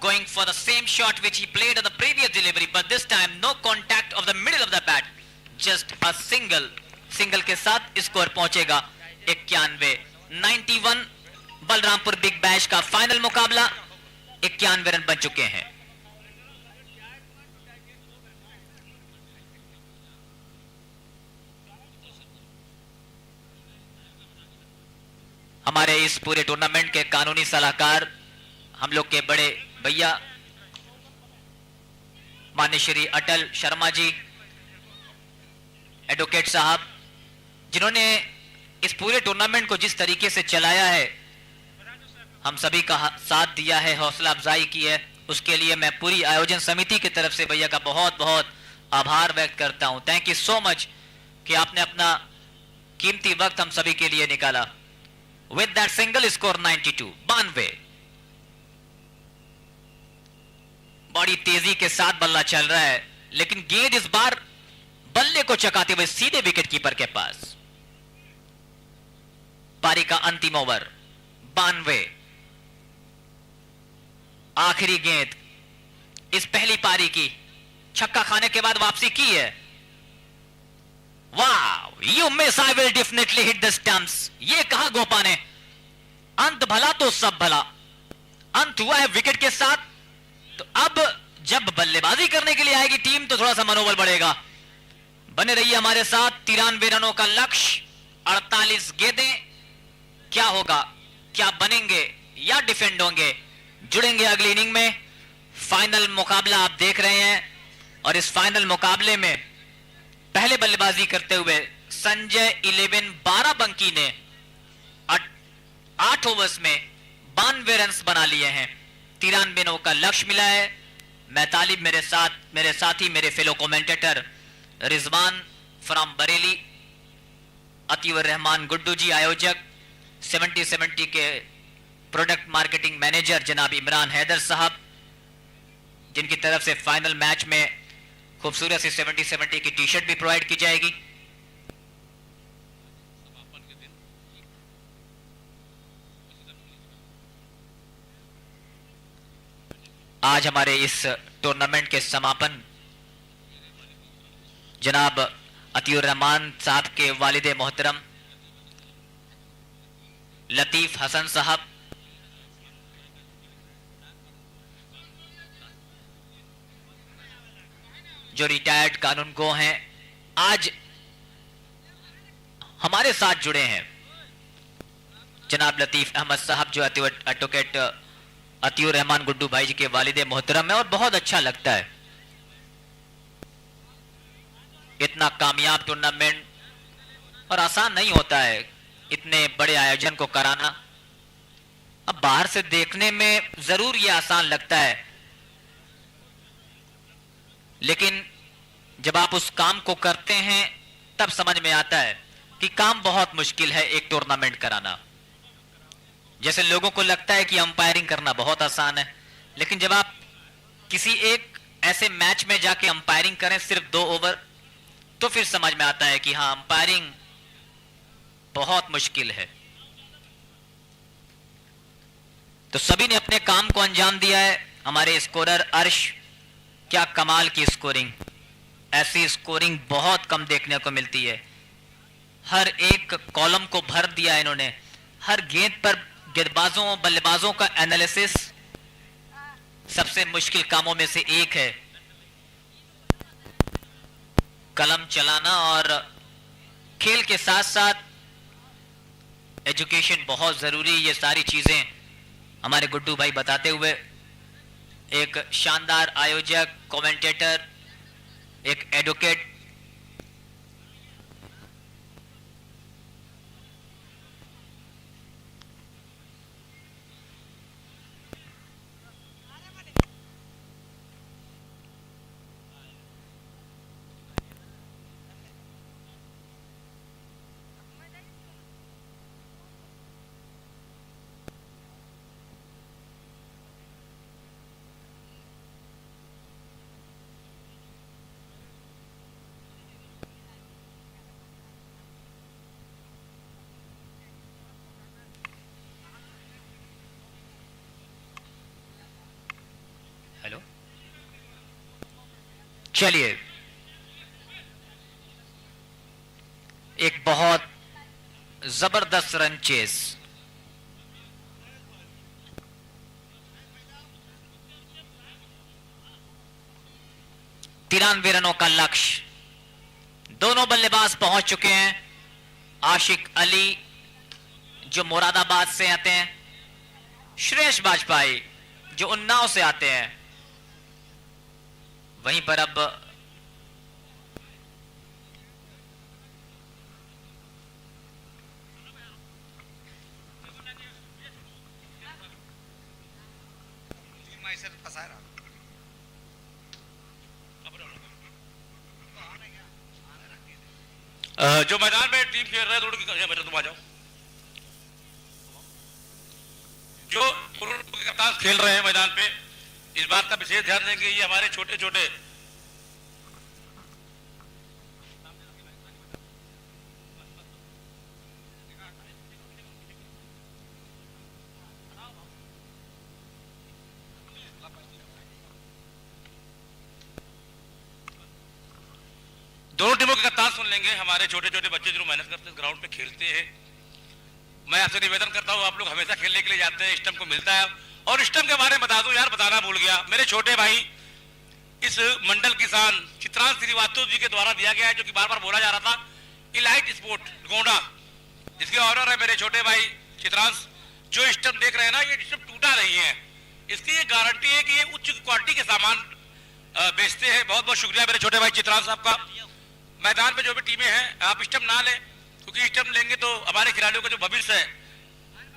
going for the same shot which he played on the previous delivery, but this time no contact of the middle of the bat, just a single के साथ score पहुंचेगा 91। Balrampur big bash का final मुकाबला, 91 run बन चुके हैं। हमारे इस पूरे टूर्नामेंट के कानूनी सलाहकार, हम लोग के बड़े भैया माननीय श्री अटल शर्मा जी, एडवोकेट साहब, जिन्होंने इस पूरे टूर्नामेंट को जिस तरीके से चलाया है, हम सभी का साथ दिया है, हौसला अफजाई की है, उसके लिए मैं पूरी आयोजन समिति की तरफ से भैया का बहुत बहुत आभार व्यक्त करता हूं। थैंक यू सो मच कि आपने अपना कीमती वक्त हम सभी के लिए निकाला। With that single score 92। बड़ी तेजी के साथ बल्ला चल रहा है, लेकिन गेंद इस बार बल्ले को चकाते हुए सीधे विकेट कीपर के पास। पारी का अंतिम ओवर 92। आखिरी गेंद इस पहली पारी की, छक्का खाने के बाद वापसी की है। वाह, you miss, I will definitely hit the stumps. ये कहा गोपा ने, अंत भला तो सब भला। अंत हुआ है विकेट के साथ, तो अब जब बल्लेबाजी करने के लिए आएगी टीम तो थोड़ा सा मनोबल बढ़ेगा। बने रहिए हमारे साथ। 93 रनों का लक्ष्य, 48 गेंदें। क्या होगा, क्या बनेंगे या डिफेंड होंगे, जुड़ेंगे अगली इनिंग में। फाइनल मुकाबला आप देख रहे हैं और इस फाइनल मुकाबले में पहले बल्लेबाजी करते हुए संजय 12 बंकी ने 8 ओवर्स में 92 रन बना लिए हैं। 93 रनों का लक्ष्य मिला है। मैं तालिब मेरे साथी मेरे fellow commentator Rizwan from Bareilly, Atiur Rahman Guddu ji आयोजक, 70 के प्रोडक्ट मार्केटिंग मैनेजर जनाब इमरान हैदर साहब, जिनकी तरफ से फाइनल मैच में खूबसूरत सी 70 की टी शर्ट भी प्रोवाइड की जाएगी। आज हमारे इस टूर्नामेंट के समापन जनाब अतीउर रहमान साहब के वालिद मोहतरम लतीफ हसन साहब, जो रिटायर्ड कानूनगो हैं, आज हमारे साथ जुड़े हैं। जनाब लतीफ अहमद साहब जो एडवोकेट अतीउर रहमान गुड्डू भाई जी के वालिद मोहतरम है, और बहुत अच्छा लगता है। इतना कामयाब टूर्नामेंट और आसान नहीं होता है इतने बड़े आयोजन को कराना। अब बाहर से देखने में जरूर यह आसान लगता है, लेकिन जब आप उस काम को करते हैं तब समझ में आता है कि काम बहुत मुश्किल है एक टूर्नामेंट कराना। जैसे लोगों को लगता है कि अंपायरिंग करना बहुत आसान है, लेकिन जब आप किसी एक ऐसे मैच में जाके अंपायरिंग करें सिर्फ 2 ओवर, तो फिर समझ में आता है कि हां, अंपायरिंग बहुत मुश्किल है। तो सभी ने अपने काम को अंजाम दिया है। हमारे स्कोरर अर्श, क्या कमाल की स्कोरिंग, ऐसी स्कोरिंग बहुत कम देखने को मिलती है। हर एक कॉलम को भर दिया इन्होंने। हर गेंद पर गेंदबाजों बल्लेबाजों का एनालिसिस सबसे मुश्किल कामों में से एक है। कलम चलाना और खेल के साथ साथ एजुकेशन बहुत जरूरी, ये सारी चीजें हमारे गुड्डू भाई बताते हुए, एक शानदार आयोजक, कमेंटेटर, एक एडवोकेट, हेलो, चलिए एक बहुत जबरदस्त रन चेस। तिरानवे रनों का लक्ष्य। दोनों बल्लेबाज पहुंच चुके हैं। आशिक अली जो मुरादाबाद से आते हैं, श्रेयस बाजपेयी जो उन्नाव से आते हैं। वहीं पर अब जो मैदान में टीम खेल रहे हैं, थोड़ी बेटा तुम आ जाओ। जो कप्तान खेल रहे हैं मैदान पे, इस बात का विशेष ध्यान देंगे, ये हमारे छोटे छोटे दोनों टीमों के कप्तान सुन लेंगे। हमारे छोटे छोटे बच्चे जो मेहनत करते हैं, ग्राउंड पे खेलते हैं, मैं आपसे निवेदन करता हूं, आप लोग हमेशा खेलने के लिए जाते हैं, स्टंप को मिलता है। और स्टंप के बारे में बता दूं यार, बताना भूल गया, मेरे छोटे भाई इस मंडल किसान चित्रांश श्रीवास्तव जी के द्वारा दिया गया है, जो कि बार बार बोला जा रहा था। इलाइट स्पोर्ट गोंडा, जिसके ऑनर है मेरे छोटे भाई चित्रांश। जो स्टम्प देख रहे हैं ना, ये स्टम्प टूटा नहीं है, इसकी ये गारंटी है कि ये उच्च क्वालिटी के सामान बेचते हैं। बहुत बहुत शुक्रिया मेरे छोटे भाई चित्रांश साहब का। मैदान में जो भी टीमें हैं, आप स्टम्प ना लें, क्योंकि स्टम्प लेंगे तो हमारे खिलाड़ियों का जो भविष्य है,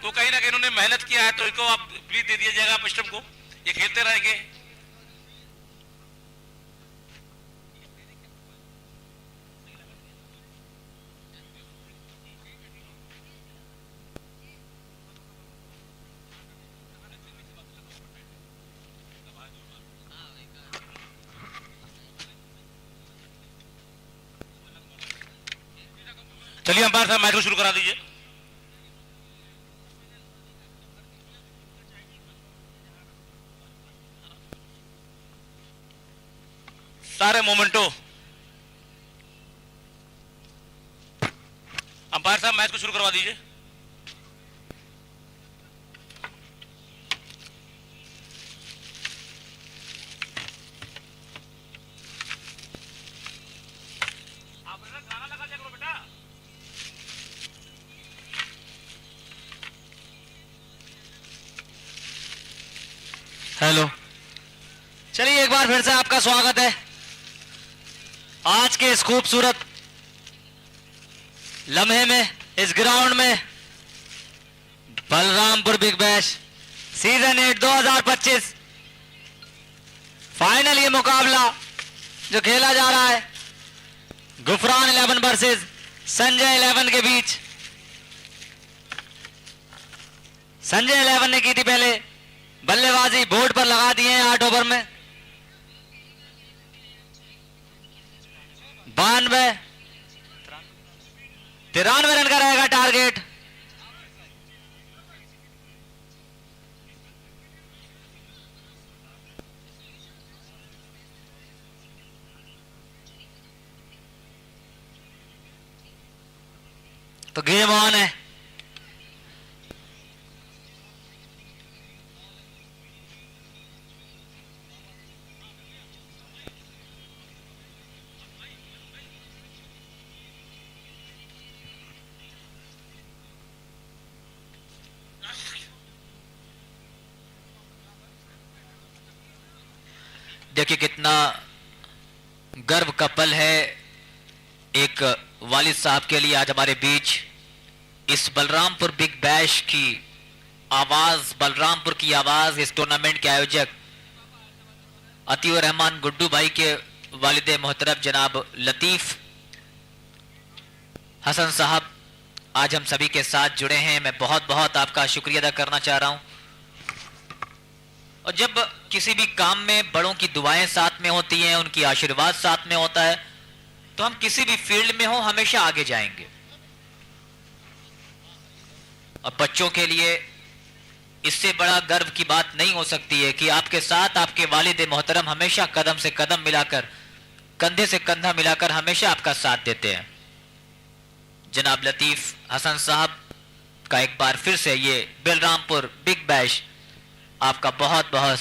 तो कहीं ना कहीं इन्होंने मेहनत किया है, तो इनको आप प्लीज दे दीजिएगा आप स्टम्प को, ये खेलते रहेंगे। चलिए अंपायर साहब मैच को शुरू करा दीजिए। सारे मोमेंटो। अंपायर साहब मैच को शुरू करवा दीजिए। आप गाना लगा दिया करो बेटा। हेलो, चलिए एक बार फिर से आपका स्वागत है आज के इस खूबसूरत लम्हे में, इस ग्राउंड में। Balrampur big bash season 8 2025 final ये मुकाबला जो खेला जा रहा है गुफरान 11 वर्सेस संजय 11 के बीच। संजय 11 ने की थी पहले बल्लेबाजी, बोर्ड पर लगा दिए हैं 8 ओवर में 93 रन का रहेगा टारगेट। तो गेम ऑन है। देखिए कितना गर्व का पल है एक वालिद साहब के लिए आज हमारे बीच इस बलरामपुर बिग बैश की आवाज, बलरामपुर की आवाज, इस टूर्नामेंट के आयोजक अतीउर रहमान गुड्डू भाई के वालिद मोहतरम जनाब लतीफ हसन साहब आज हम सभी के साथ जुड़े हैं। मैं बहुत बहुत आपका शुक्रिया अदा करना चाह रहा हूं। और जब किसी भी काम में बड़ों की दुआएं साथ में होती हैं, उनकी आशीर्वाद साथ में होता है, तो हम किसी भी फील्ड में हो हमेशा आगे जाएंगे। और बच्चों के लिए इससे बड़ा गर्व की बात नहीं हो सकती है कि आपके साथ आपके वालिद मोहतरम हमेशा कदम से कदम मिलाकर, कंधे से कंधा मिलाकर हमेशा आपका साथ देते हैं। जनाब लतीफ हसन साहब का एक बार फिर से ये बलरामपुर बिग बैश आपका बहुत बहुत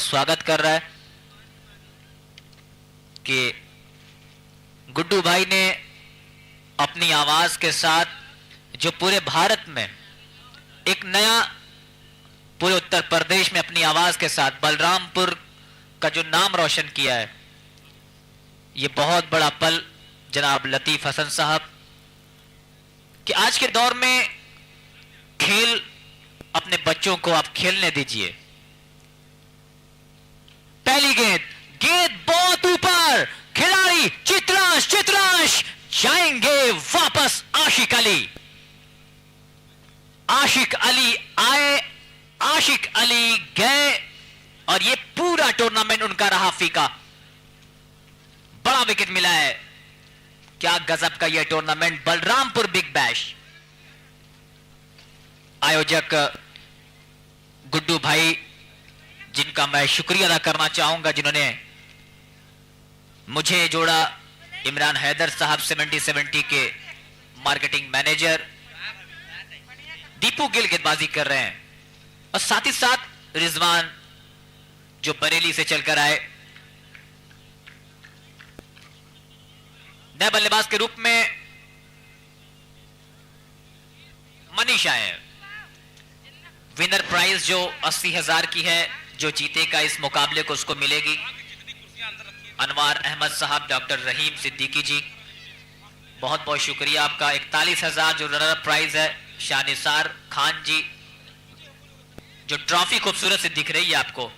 स्वागत कर रहा है कि गुड्डू भाई ने अपनी आवाज के साथ जो पूरे भारत में एक नया, पूरे उत्तर प्रदेश में अपनी आवाज के साथ बलरामपुर का जो नाम रोशन किया है, ये बहुत बड़ा पल जनाब लतीफ हसन साहब कि आज के दौर में खेल अपने बच्चों को आप खेलने दीजिए। पहली गेंद बहुत ऊपर, खिलाड़ी चित्रांश जाएंगे वापस। आशिक अली आए, आशिक अली गए और ये पूरा टूर्नामेंट उनका रहा फीका। बड़ा विकेट मिला है। क्या गजब का यह टूर्नामेंट बलरामपुर बिग बैश। आयोजक गुड्डू भाई, जिनका मैं शुक्रिया अदा करना चाहूंगा, जिन्होंने मुझे जोड़ा, इमरान हैदर साहब 70 के मार्केटिंग मैनेजर, दीपू गिल गेंदबाजी कर रहे हैं और साथ ही साथ रिजवान जो बरेली से चलकर आए। नए बल्लेबाज के रूप में मनीष आए। विनर प्राइज जो 80,000 की है, जो जीतेगा इस मुकाबले को उसको मिलेगी। अनवार अहमद साहब, डॉक्टर रहीम सिद्दीकी जी, बहुत बहुत शुक्रिया आपका। 41,000 जो रनर प्राइज है। शानिसार खान जी, जो ट्रॉफी खूबसूरत से दिख रही है आपको,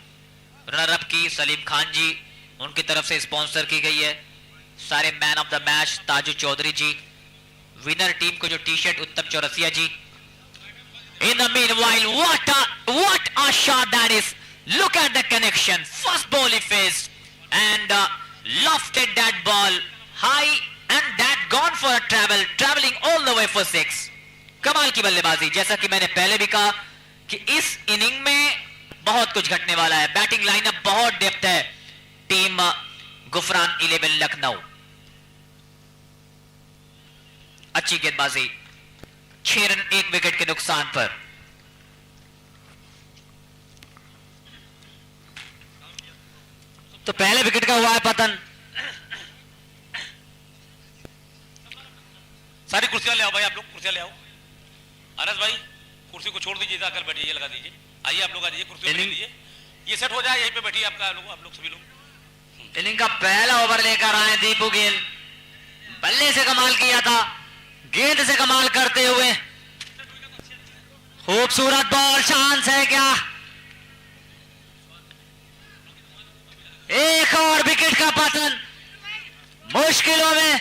रनर अप की सलीम खान जी, उनकी तरफ से स्पॉन्सर की गई है। सारे man of the match Taju Chaudhary ji. Winner team को जो टी शर्ट उत्तम चौरसिया जी। In the meanwhile, what a shot that is! Look at the connection. First ball he faced and lofted that ball high and that gone for a traveling all the way for 6. कमाल की बल्लेबाजी। जैसा कि मैंने पहले भी कहा कि इस इनिंग में बहुत कुछ घटने वाला है। बैटिंग लाइनअप बहुत डेप्थ है टीम गुफरान 11 लखनऊ। अच्छी गेंदबाजी, 6 रन 1 विकेट के नुकसान पर। तो पहले विकेट का हुआ है पतन। सारी कुर्सियां ले आओ भाई, आप लोग कुर्सियां ले आओ। अनस भाई कुर्सी को छोड़ दीजिए, आकर बैठिए, लगा दीजिए। आइए आप लोग आ जाइए, कुर्सी ले लीजिए, ये सेट हो जाए, यहीं पे बैठिए आपका आप लोग सभी लोग। इनिंग का पहला ओवर लेकर आए दीपू गेल। बल्ले से कमाल किया था, गेंद से कमाल करते हुए। खूबसूरत बॉल, चांस है क्या? एक और विकेट का पतन। मुश्किलों में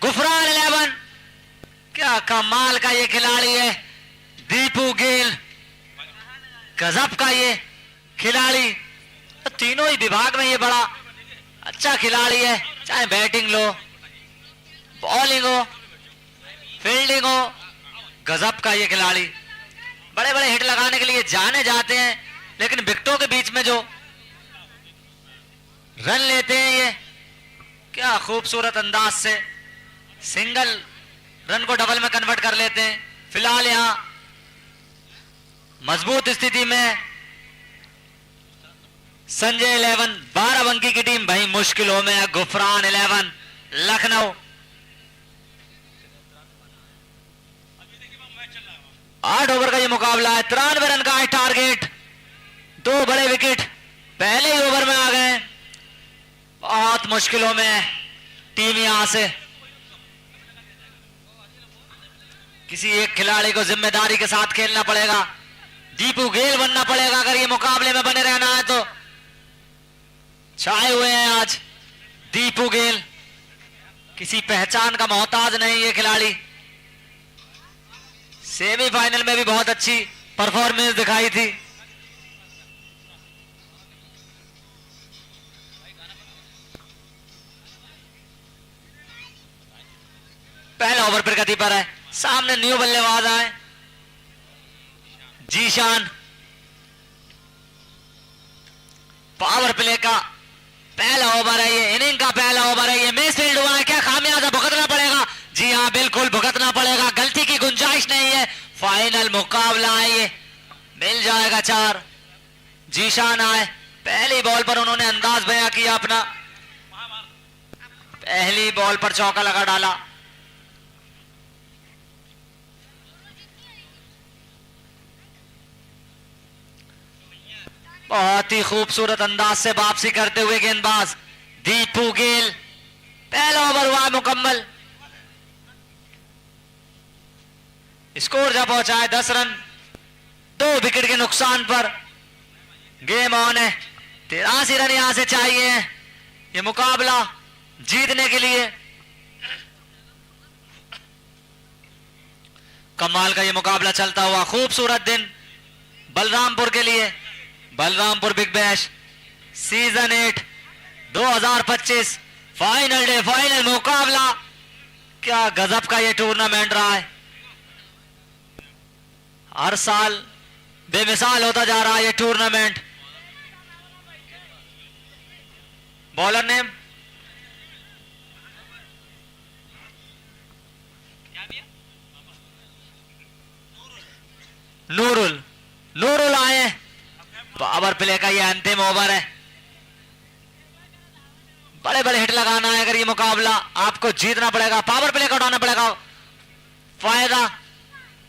गुफरान 11। क्या कमाल का ये खिलाड़ी है दीपू गेल, गजब का ये खिलाड़ी। तो तीनों ही विभाग में ये बड़ा अच्छा खिलाड़ी है, चाहे बैटिंग लो, बॉलिंग हो, फील्डिंग हो, गजब का ये खिलाड़ी। बड़े बड़े हिट लगाने के लिए जाने जाते हैं, लेकिन विकेटों के बीच में जो रन लेते हैं ये क्या खूबसूरत अंदाज से सिंगल रन को डबल में कन्वर्ट कर लेते हैं। फिलहाल यहां मजबूत स्थिति में संजय 11, बाराबंकी की टीम भाई मुश्किलों में है। गुफरान 11 लखनऊ। 8 ओवर का ये मुकाबला है, 93 रन का है टारगेट। 2 बड़े विकेट पहले ही ओवर में आ गए। बहुत मुश्किलों में टीम यहां से किसी एक खिलाड़ी को जिम्मेदारी के साथ खेलना पड़ेगा। दीपू गेल बनना पड़ेगा अगर ये मुकाबले में बने रहना है। तो छाए हुए हैं आज दीपू गेल, किसी पहचान का मोहताज नहीं ये खिलाड़ी। सेमीफाइनल में भी बहुत अच्छी परफॉर्मेंस दिखाई थी। पहला ओवर प्रगति पर है, सामने न्यू बल्लेबाज आए जीशान। पावर प्ले का पहला ओवर है ये, इनिंग का पहला ओवर है ये। मिस फील्ड हुआ है, क्या खामियाजा भुगतना पड़ेगा? जी हां बिल्कुल भुगतना पड़ेगा, गलती की गुंजाइश नहीं है। फाइनल मुकाबला है ये, मिल जाएगा 4। जीशान आए, पहली बॉल पर उन्होंने अंदाज बयां किया अपना। पहली बॉल पर चौका लगा डाला। बहुत ही खूबसूरत अंदाज से वापसी करते हुए गेंदबाज दीपू गेल। पहला ओवर हुआ मुकम्मल, स्कोर जा पहुंचा है 10 रन 2 विकेट के नुकसान पर। गेम ऑन है, 83 रन यहां से चाहिए है ये मुकाबला जीतने के लिए। कमाल का ये मुकाबला चलता हुआ, खूबसूरत दिन बलरामपुर के लिए। Balrampur big bash season 8 2025 final day, final मुकाबला। क्या गजब का ये टूर्नामेंट रहा है, हर साल बेमिसाल होता जा रहा है ये टूर्नामेंट। बॉलर नेम नूरुल आए। पावर प्ले का ये अंतिम ओवर है। बड़े बड़े हिट लगाना है अगर ये मुकाबला, आपको जीतना पड़ेगा, पावर प्ले का उठाना पड़ेगा फायदा।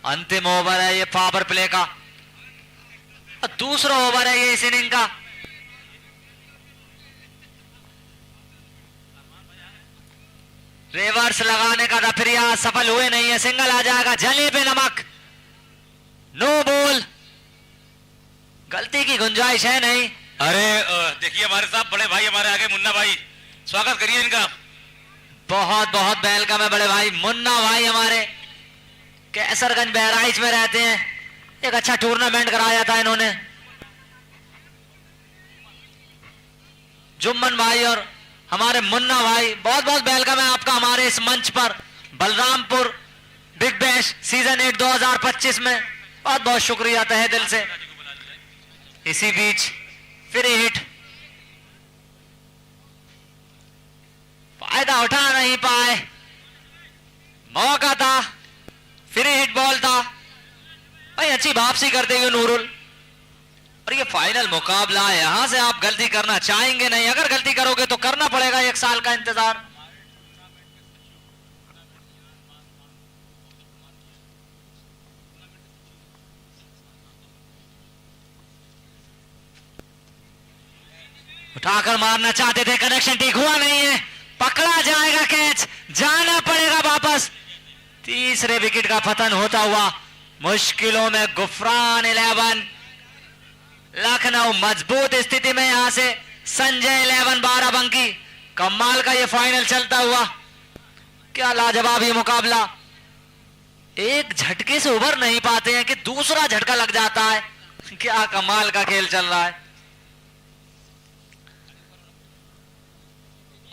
अंतिम ओवर है ये पावर प्ले का, दूसरा ओवर है ये इस इनिंग का। रिवर्स लगाने का था प्रयास, सफल हुए नहीं है, सिंगल आ जाएगा। जले पे नमक, नो बॉल, गलती की गुंजाइश है नहीं। अरे देखिए हमारे साहब बड़े भाई हमारे आगे मुन्ना भाई, स्वागत करिए इनका। बहुत बहुत वेलकम है बड़े भाई मुन्ना भाई, हमारे कैसरगंज बहराइच में रहते हैं। एक अच्छा टूर्नामेंट कराया था इन्होंने। जुम्मन भाई और हमारे मुन्ना भाई, बहुत बहुत वेलकम है आपका हमारे इस मंच पर, बलरामपुर बिग बैश सीजन 8 2025 में। बहुत बहुत शुक्रिया तहे दिल से। इसी बीच फिर हिट, फायदा उठा नहीं पाए, मौका था, फिर हिट बॉल था भाई, अच्छी वापसी करते हुए नूरुल। और ये फाइनल मुकाबला है, यहां से आप गलती करना चाहेंगे नहीं, अगर गलती करोगे तो करना पड़ेगा 1 साल का इंतजार। उठाकर मारना चाहते थे, कनेक्शन ठीक हुआ नहीं है, पकड़ा जाएगा कैच, जाना पड़ेगा वापस। तीसरे विकेट का पतन होता हुआ मुश्किलों में गुफरान 11। लखनऊ मजबूत स्थिति में, यहां से संजय 11 बाराबंकी। कमाल का ये फाइनल चलता हुआ, क्या लाजवाब ये मुकाबला। एक झटके से उभर नहीं पाते हैं कि दूसरा झटका लग जाता है, क्या कमाल का खेल चल रहा है।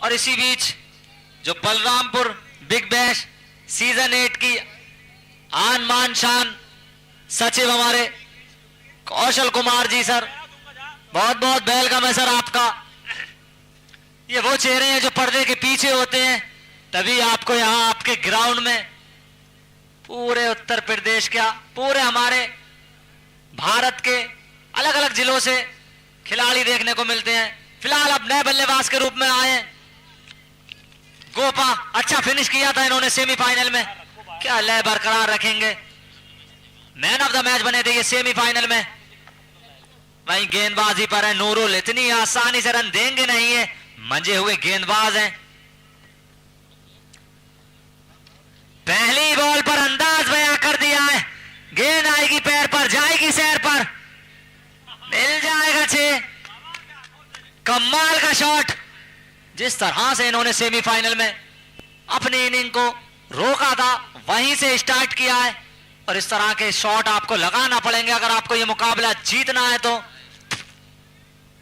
और इसी बीच जो बलरामपुर बिग बैश सीजन 8 की आन मान शान सचिव हमारे कौशल कुमार जी सर, बहुत बहुत वेलकम है सर आपका। ये वो चेहरे हैं जो पर्दे के पीछे होते हैं, तभी आपको यहां आपके ग्राउंड में पूरे उत्तर प्रदेश का, पूरे हमारे भारत के अलग अलग जिलों से खिलाड़ी देखने को मिलते हैं। फिलहाल अब नए बल्लेबाज के रूप में आए हैं गोपा, अच्छा फिनिश किया था इन्होंने सेमीफाइनल में, क्या लय बरकरार रखेंगे, मैन ऑफ द मैच बने थे ये सेमीफाइनल में। वहीं गेंदबाजी पर है नूरुल, इतनी आसानी से रन देंगे नहीं है, मंजे हुए गेंदबाज हैं। पहली बॉल पर अंदाज बयां कर दिया है, गेंद आएगी पैर पर, जाएगी सैर पर, मिल जाएगा 6। कमाल का शॉट, जिस तरह से इन्होंने सेमीफाइनल में अपनी इनिंग को रोका था वहीं से स्टार्ट किया है। और इस तरह के शॉट आपको लगाना पड़ेंगे अगर आपको ये मुकाबला जीतना है तो,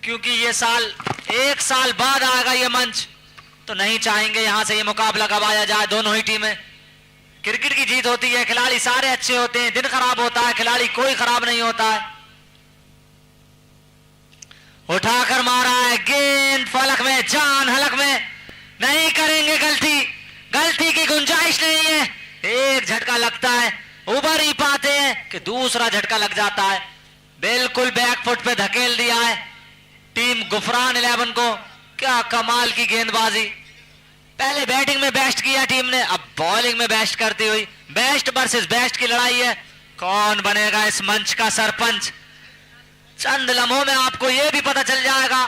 क्योंकि ये साल 1 साल बाद आएगा ये मंच, तो नहीं चाहेंगे यहां से ये मुकाबला गवाया जाए। दोनों ही टीमें, क्रिकेट की जीत होती है, खिलाड़ी सारे अच्छे होते हैं, दिन खराब होता है, खिलाड़ी कोई खराब नहीं होता है। उठाकर मारा है, गेंद फलक में, जान हलक में, नहीं करेंगे गलती, गलती की गुंजाइश नहीं है। एक झटका लगता है, उबर ही पाते हैं कि दूसरा झटका लग जाता है, बिल्कुल बैकफुट पे धकेल दिया है टीम गुफरान 11 को। क्या कमाल की गेंदबाजी, पहले बैटिंग में बेस्ट किया टीम ने, अब बॉलिंग में बेस्ट करती हुई, बेस्ट वर्सेस बेस्ट की लड़ाई है। कौन बनेगा इस मंच का सरपंच, चंद लम्हों में आपको यह भी पता चल जाएगा।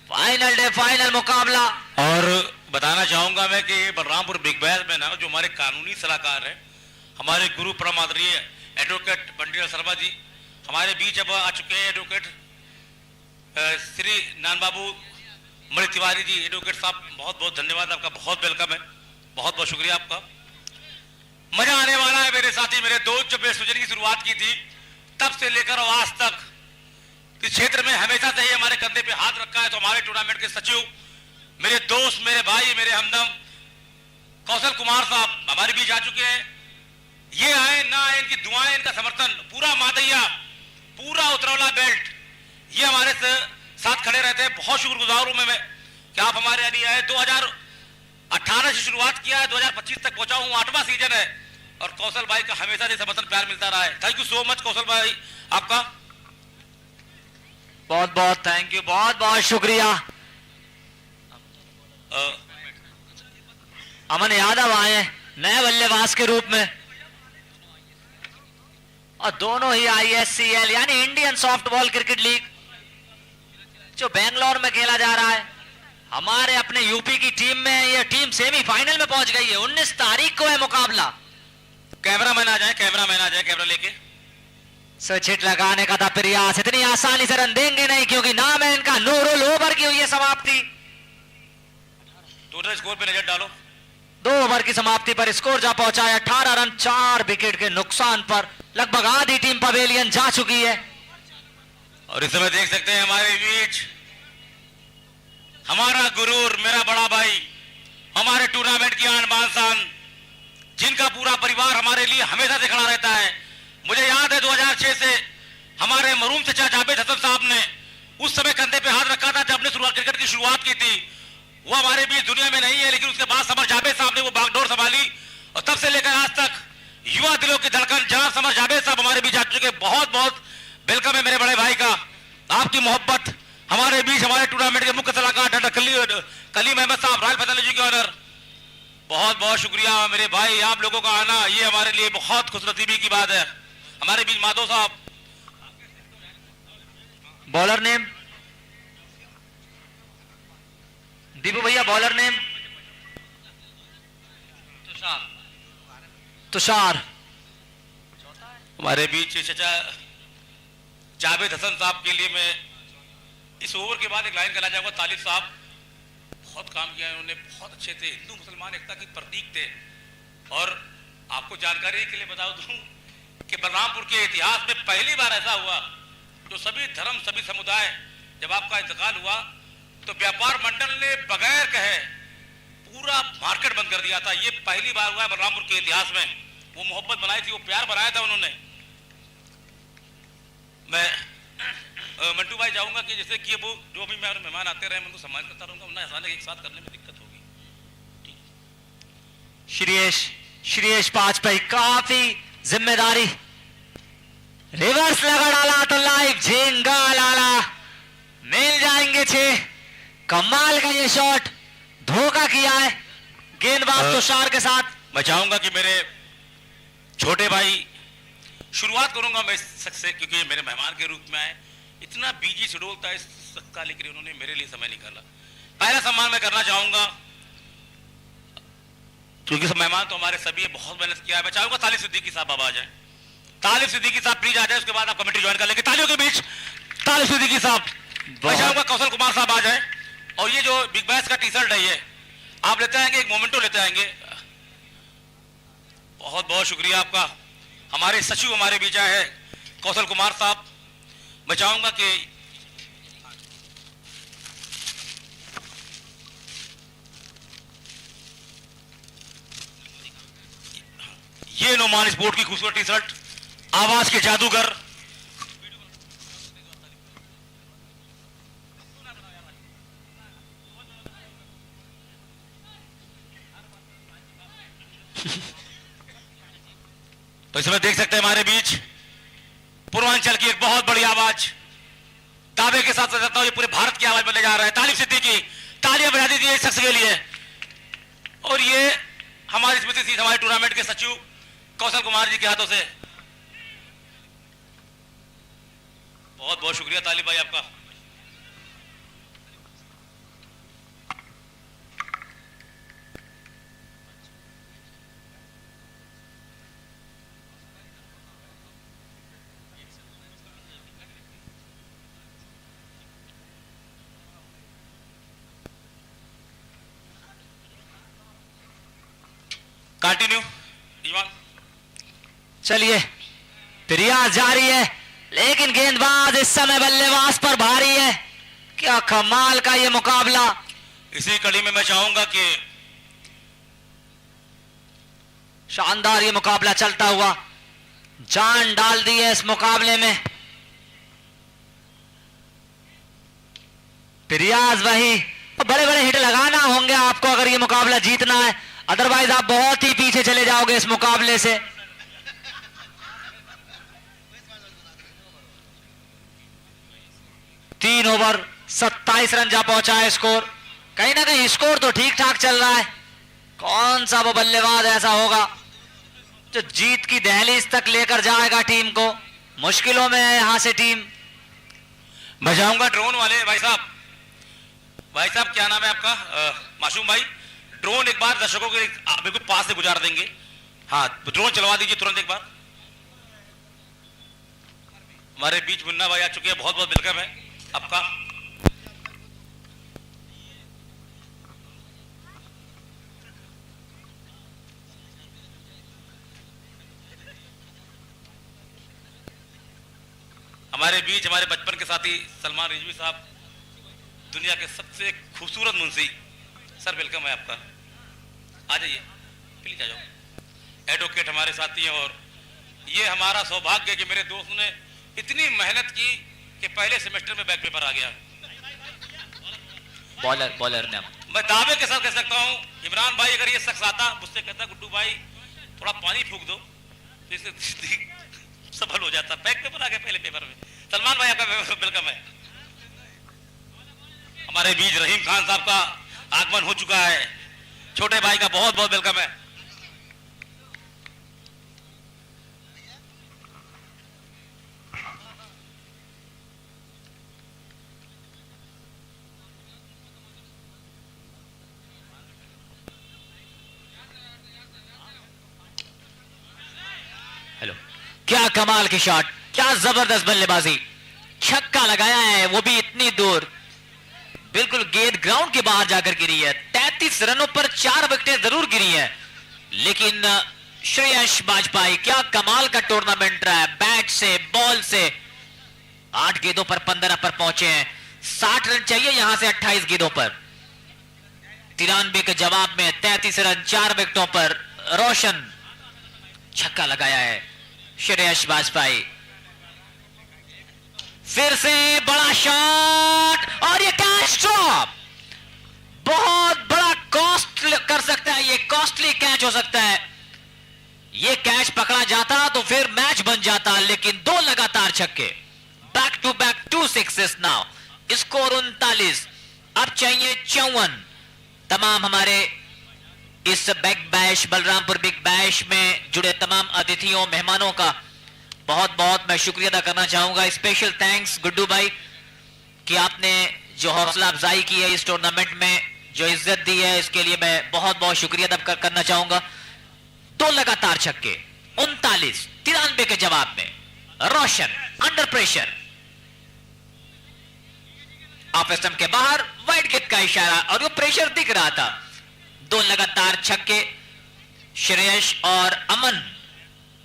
फाइनल डे, फाइनल मुकाबला। और बताना चाहूंगा मैं कि बलरामपुर बिग बैश में ना, जो हमारे कानूनी सलाहकार हैं, हमारे गुरु परम आदरणीय एडवोकेट बंटी शर्मा जी हमारे बीच अब आ चुके हैं। एडवोकेट श्री नान बाबू मणि तिवारी जी, एडवोकेट साहब बहुत बहुत धन्यवाद आपका, बहुत वेलकम है, बहुत बहुत शुक्रिया आपका। मजा आने वाला है मेरे साथी, मेरे दोस्त। जब मैं सृजन की शुरुआत की थी तब से लेकर आज तक इस क्षेत्र में हमेशा से ही हमारे कंधे पे हाथ रखा है। तो हमारे टूर्नामेंट के सचिव, मेरे दोस्त, मेरे भाई, मेरे हमदम कौशल कुमार साहब हमारे बीच आ चुके हैं। ये आए ना आए, इनकी दुआएं, इनका समर्थन, पूरा मादैया, पूरा उतरौला बेल्ट, ये हमारे साथ खड़े रहते हैं। बहुत शुक्रगुजार हूं मैं कि आप हमारे अभी आए। 2018 से शुरुआत किया है, 2025 तक पहुंचा हूं, 8वां सीजन है। और कौशल भाई का हमेशा से समर्थन प्यार मिलता रहा है। थैंक यू सो मच कौशल भाई, आपका बहुत बहुत थैंक यू, बहुत बहुत शुक्रिया। अमन यादव आए हैं नए बल्लेबाज के रूप में, और दोनों ही ISCL यानी इंडियन सॉफ्टबॉल क्रिकेट लीग जो बेंगलोर में खेला जा रहा है, हमारे अपने यूपी की टीम में यह टीम सेमीफाइनल में पहुंच गई है। 19 तारीख को है मुकाबला। कैमरामैन आ जाए, कैमरामैन आ जाए, कैमरा लेके। स्विच हिट लगाने का था प्रयास, इतनी आसानी से रन देंगे नहीं क्योंकि नाम है इनका नूरुल। ओवर की हुई है समाप्ति। टोटल स्कोर पे नजर डालो। 2 ओवर की समाप्ति पर स्कोर जा पहुंचा है 18 रन 4 विकेट के नुकसान पर। लगभग आधी टीम पवेलियन जा चुकी है। और इस समय देख सकते हैं हमारे बीच हमारा गुरूर, मेरा बड़ा भाई, हमारे टूर्नामेंट की आन बान शान, जिनका पूरा परिवार हमारे लिए हमेशा से खड़ा रहता है। मुझे याद है 2006 से हमारे मरूम चचा जावेद हसन साहब ने उस समय कंधे पे हाथ रखा था जब हमने क्रिकेट की शुरुआत की थी। वो हमारे बीच दुनिया में नहीं है, लेकिन उसके बाद समर जावेद साहब ने वो बागडोर संभाली और तब से लेकर आज तक युवा दिलों की धड़कन जनाब समर जावेद साहब हमारे बीच आ चुके। बहुत बहुत वेलकम है मेरे बड़े भाई का, आपकी मोहब्बत हमारे बीच। हमारे टूर्नामेंट के मुख्य सलाहकार डॉक्टर कलीम अहमद साहब, रॉयल फैसल जी के ऑनर, बहुत बहुत शुक्रिया मेरे भाई। आप लोगों का आना ये हमारे लिए बहुत खुशनसीबी की बात है। हमारे बीच माधव साहब, बॉलर नेम दीपू भैया, बॉलर नेम तुषार। हमारे बीच चचा जावेद हसन साहब के लिए मैं इस ओवर के बाद एक लाइन कहना चाहूंगा। तालिब साहब बहुत काम किया उन्होंने, बहुत अच्छे थे, हिंदू मुसलमान एकता की प्रतीक थे। और आपको जानकारी के लिए बता दूं कि बलरामपुर के इतिहास में पहली बार ऐसा हुआ जो सभी धर्म सभी समुदाय, जब आपका इंतकाल हुआ तो व्यापार मंडल ने बगैर कहे पूरा मार्केट बंद कर दिया था। ये पहली बार हुआ है बलरामपुर के इतिहास में। वो मोहब्बत बनाई थी, वो प्यार बनाया था उन्होंने। मैं मंटू भाई चाहूंगा कि जैसे कि वो जो भी मेरे मेहमान आते रहे मैं उनको सम्मान करता रहूंगा, उन्हें अचानक एक साथ करने में दिक्कत होगी। श्रेयस वाजपेयी काफी जिम्मेदारी, रिवर्स लगा डाला तो लाइव झींगा लाला, मिल जाएंगे 6। कमाल का ये शॉट, धोखा किया है गेंदबाज तुषार के साथ। मैं चाहूंगा कि मेरे छोटे भाई, शुरुआत करूंगा मैं इससे क्योंकि ये मेरे मेहमान के रूप में आए। इतना बिजी शेड्यूल था इस काले के लिए, उन्होंने मेरे लिए समय निकाला। पहला सम्मान मैं करना चाहूंगा क्योंकि सब मेहमान तो हमारे सभी बहुत मेहनत किया है। मैं चाहूंगा तालिब सिद्दीकी साहब अब आ जाए। तालिब सिद्दीकी साहब प्लीज आ जाए, उसके बाद आप कमेटी ज्वाइन कर लेंगे। तालियों के बीच तालिब सिद्दीकी साहब। मैं चाहूंगा कौशल कुमार साहब आ जाए। और ये जो बिग बैश का टी शर्ट है ये आप लेते आएंगे, एक मोमेंटो लेते आएंगे। बहुत बहुत शुक्रिया आपका। हमारे सचिव हमारे बीच आए हैं कौशल कुमार साहब। मैं चाहूंगा कि ये नोमान स्पोर्ट की खूबसूरत टी शर्ट, आवाज के जादूगर, तो इसमें देख सकते हैं हमारे बीच पूर्वांचल की एक बहुत बड़ी आवाज, दावे के साथ कहता हूं ये पूरे भारत की आवाज बनने जा रहा है। तालिब सिद्दीकी, तालियां बजा दीजिए इस शख्स के लिए। और ये हमारी स्मृति थी हमारे टूर्नामेंट के सचिव कौशल कुमार जी के हाथों से। बहुत बहुत शुक्रिया तालिब भाई आपका। कंटिन्यू ईमान। चलिए प्रयास जारी है, लेकिन गेंदबाज इस समय बल्लेबाज पर भारी है। क्या कमाल का ये मुकाबला। इसी कड़ी में मैं चाहूंगा कि शानदार ये मुकाबला चलता हुआ, जान डाल दी है इस मुकाबले में। प्रयास वही, बड़े बड़े हिट लगाना होंगे आपको अगर ये मुकाबला जीतना है, अदरवाइज आप बहुत ही पीछे चले जाओगे इस मुकाबले से। तीन ओवर 27 रन जा पहुंचा है स्कोर। कहीं ना कहीं स्कोर तो ठीक ठाक चल रहा है। कौन सा वो बल्लेबाज ऐसा होगा जो जीत की दहलीज तक लेकर जाएगा टीम को? मुश्किलों में है यहां से टीम। मैं जाऊंगा ड्रोन वाले भाई साहब। भाई साहब क्या नाम है आपका? मासूम भाई, ड्रोन एक बार दर्शकों के बिल्कुल पास से गुजार देंगे। हाँ, ड्रोन चलवा दीजिए तुरंत एक बार। हमारे बीच मुन्ना भाई आ चुके हैं, बहुत बहुत वेलकम है आपका। हमारे बीच हमारे बचपन के साथी सलमान रिजवी साहब, दुनिया के सबसे खूबसूरत मुंशी। सर वेलकम है आपका, आ जाइए प्लीज, आ जाओ। एडवोकेट हमारे साथी हैं और ये हमारा सौभाग्य है कि मेरे दोस्त ने इतनी मेहनत की कि पहले सेमेस्टर में बैक पेपर आ गया। बॉलर ने मैं दावे के साथ कह सकता हूं, इमरान भाई अगर ये शख्स आता मुझसे कहता गुड्डू भाई थोड़ा पानी फूंक दो तो इससे सफल हो जाता। बैक पेपर आ गया पहले पेपर में। सलमान भाई आपका वेलकम है। हमारे बीच रहीम खान साहब का आगमन हो चुका है। छोटे भाई का बहुत बहुत वेलकम है। हेलो, क्या कमाल की शॉट, क्या जबरदस्त बल्लेबाजी। छक्का लगाया है, वो भी इतनी दूर, बिल्कुल गेंद ग्राउंड के बाहर जाकर गिरी है। 33 रनों पर 4 विकेटें जरूर गिरी है, लेकिन श्रेयस बाजपेयी क्या कमाल का टूर्नामेंट रहा है। बैट से, बॉल से 8 गेंदों पर 15 पर पहुंचे हैं। 60 रन चाहिए यहां से 28 गेंदों पर। 93 के जवाब में 33 रन 4 विकेटों पर रोशन छक्का लगाया है श्रेयस बाजपेयी। फिर से बड़ा शॉट और ये कैच ड्रॉप, बहुत बड़ा कॉस्ट कर सकता है, ये कॉस्टली कैच हो सकता है। ये कैच पकड़ा जाता तो फिर मैच बन जाता, लेकिन 2 लगातार छक्के, back to back 2 sixes now. Score 39, अब चाहिए 54। तमाम हमारे इस big bash, Balrampur big bash में जुड़े तमाम अतिथियों, मेहमानों का बहुत बहुत मैं शुक्रिया अदा करना चाहूंगा। स्पेशल थैंक्स गुड्डू भाई कि आपने जो हौसला अफजाई की है इस टूर्नामेंट में, जो इज्जत दी है, इसके लिए मैं बहुत बहुत शुक्रिया अदा करना चाहूंगा। 2 लगातार छक्के, 39, 93 के जवाब में रोशन अंडर प्रेशर, ऑफ स्टंप के बाहर वाइड किक का इशारा, और वो प्रेशर दिख रहा था। 2 लगातार छक्के, श्रेयस और अमन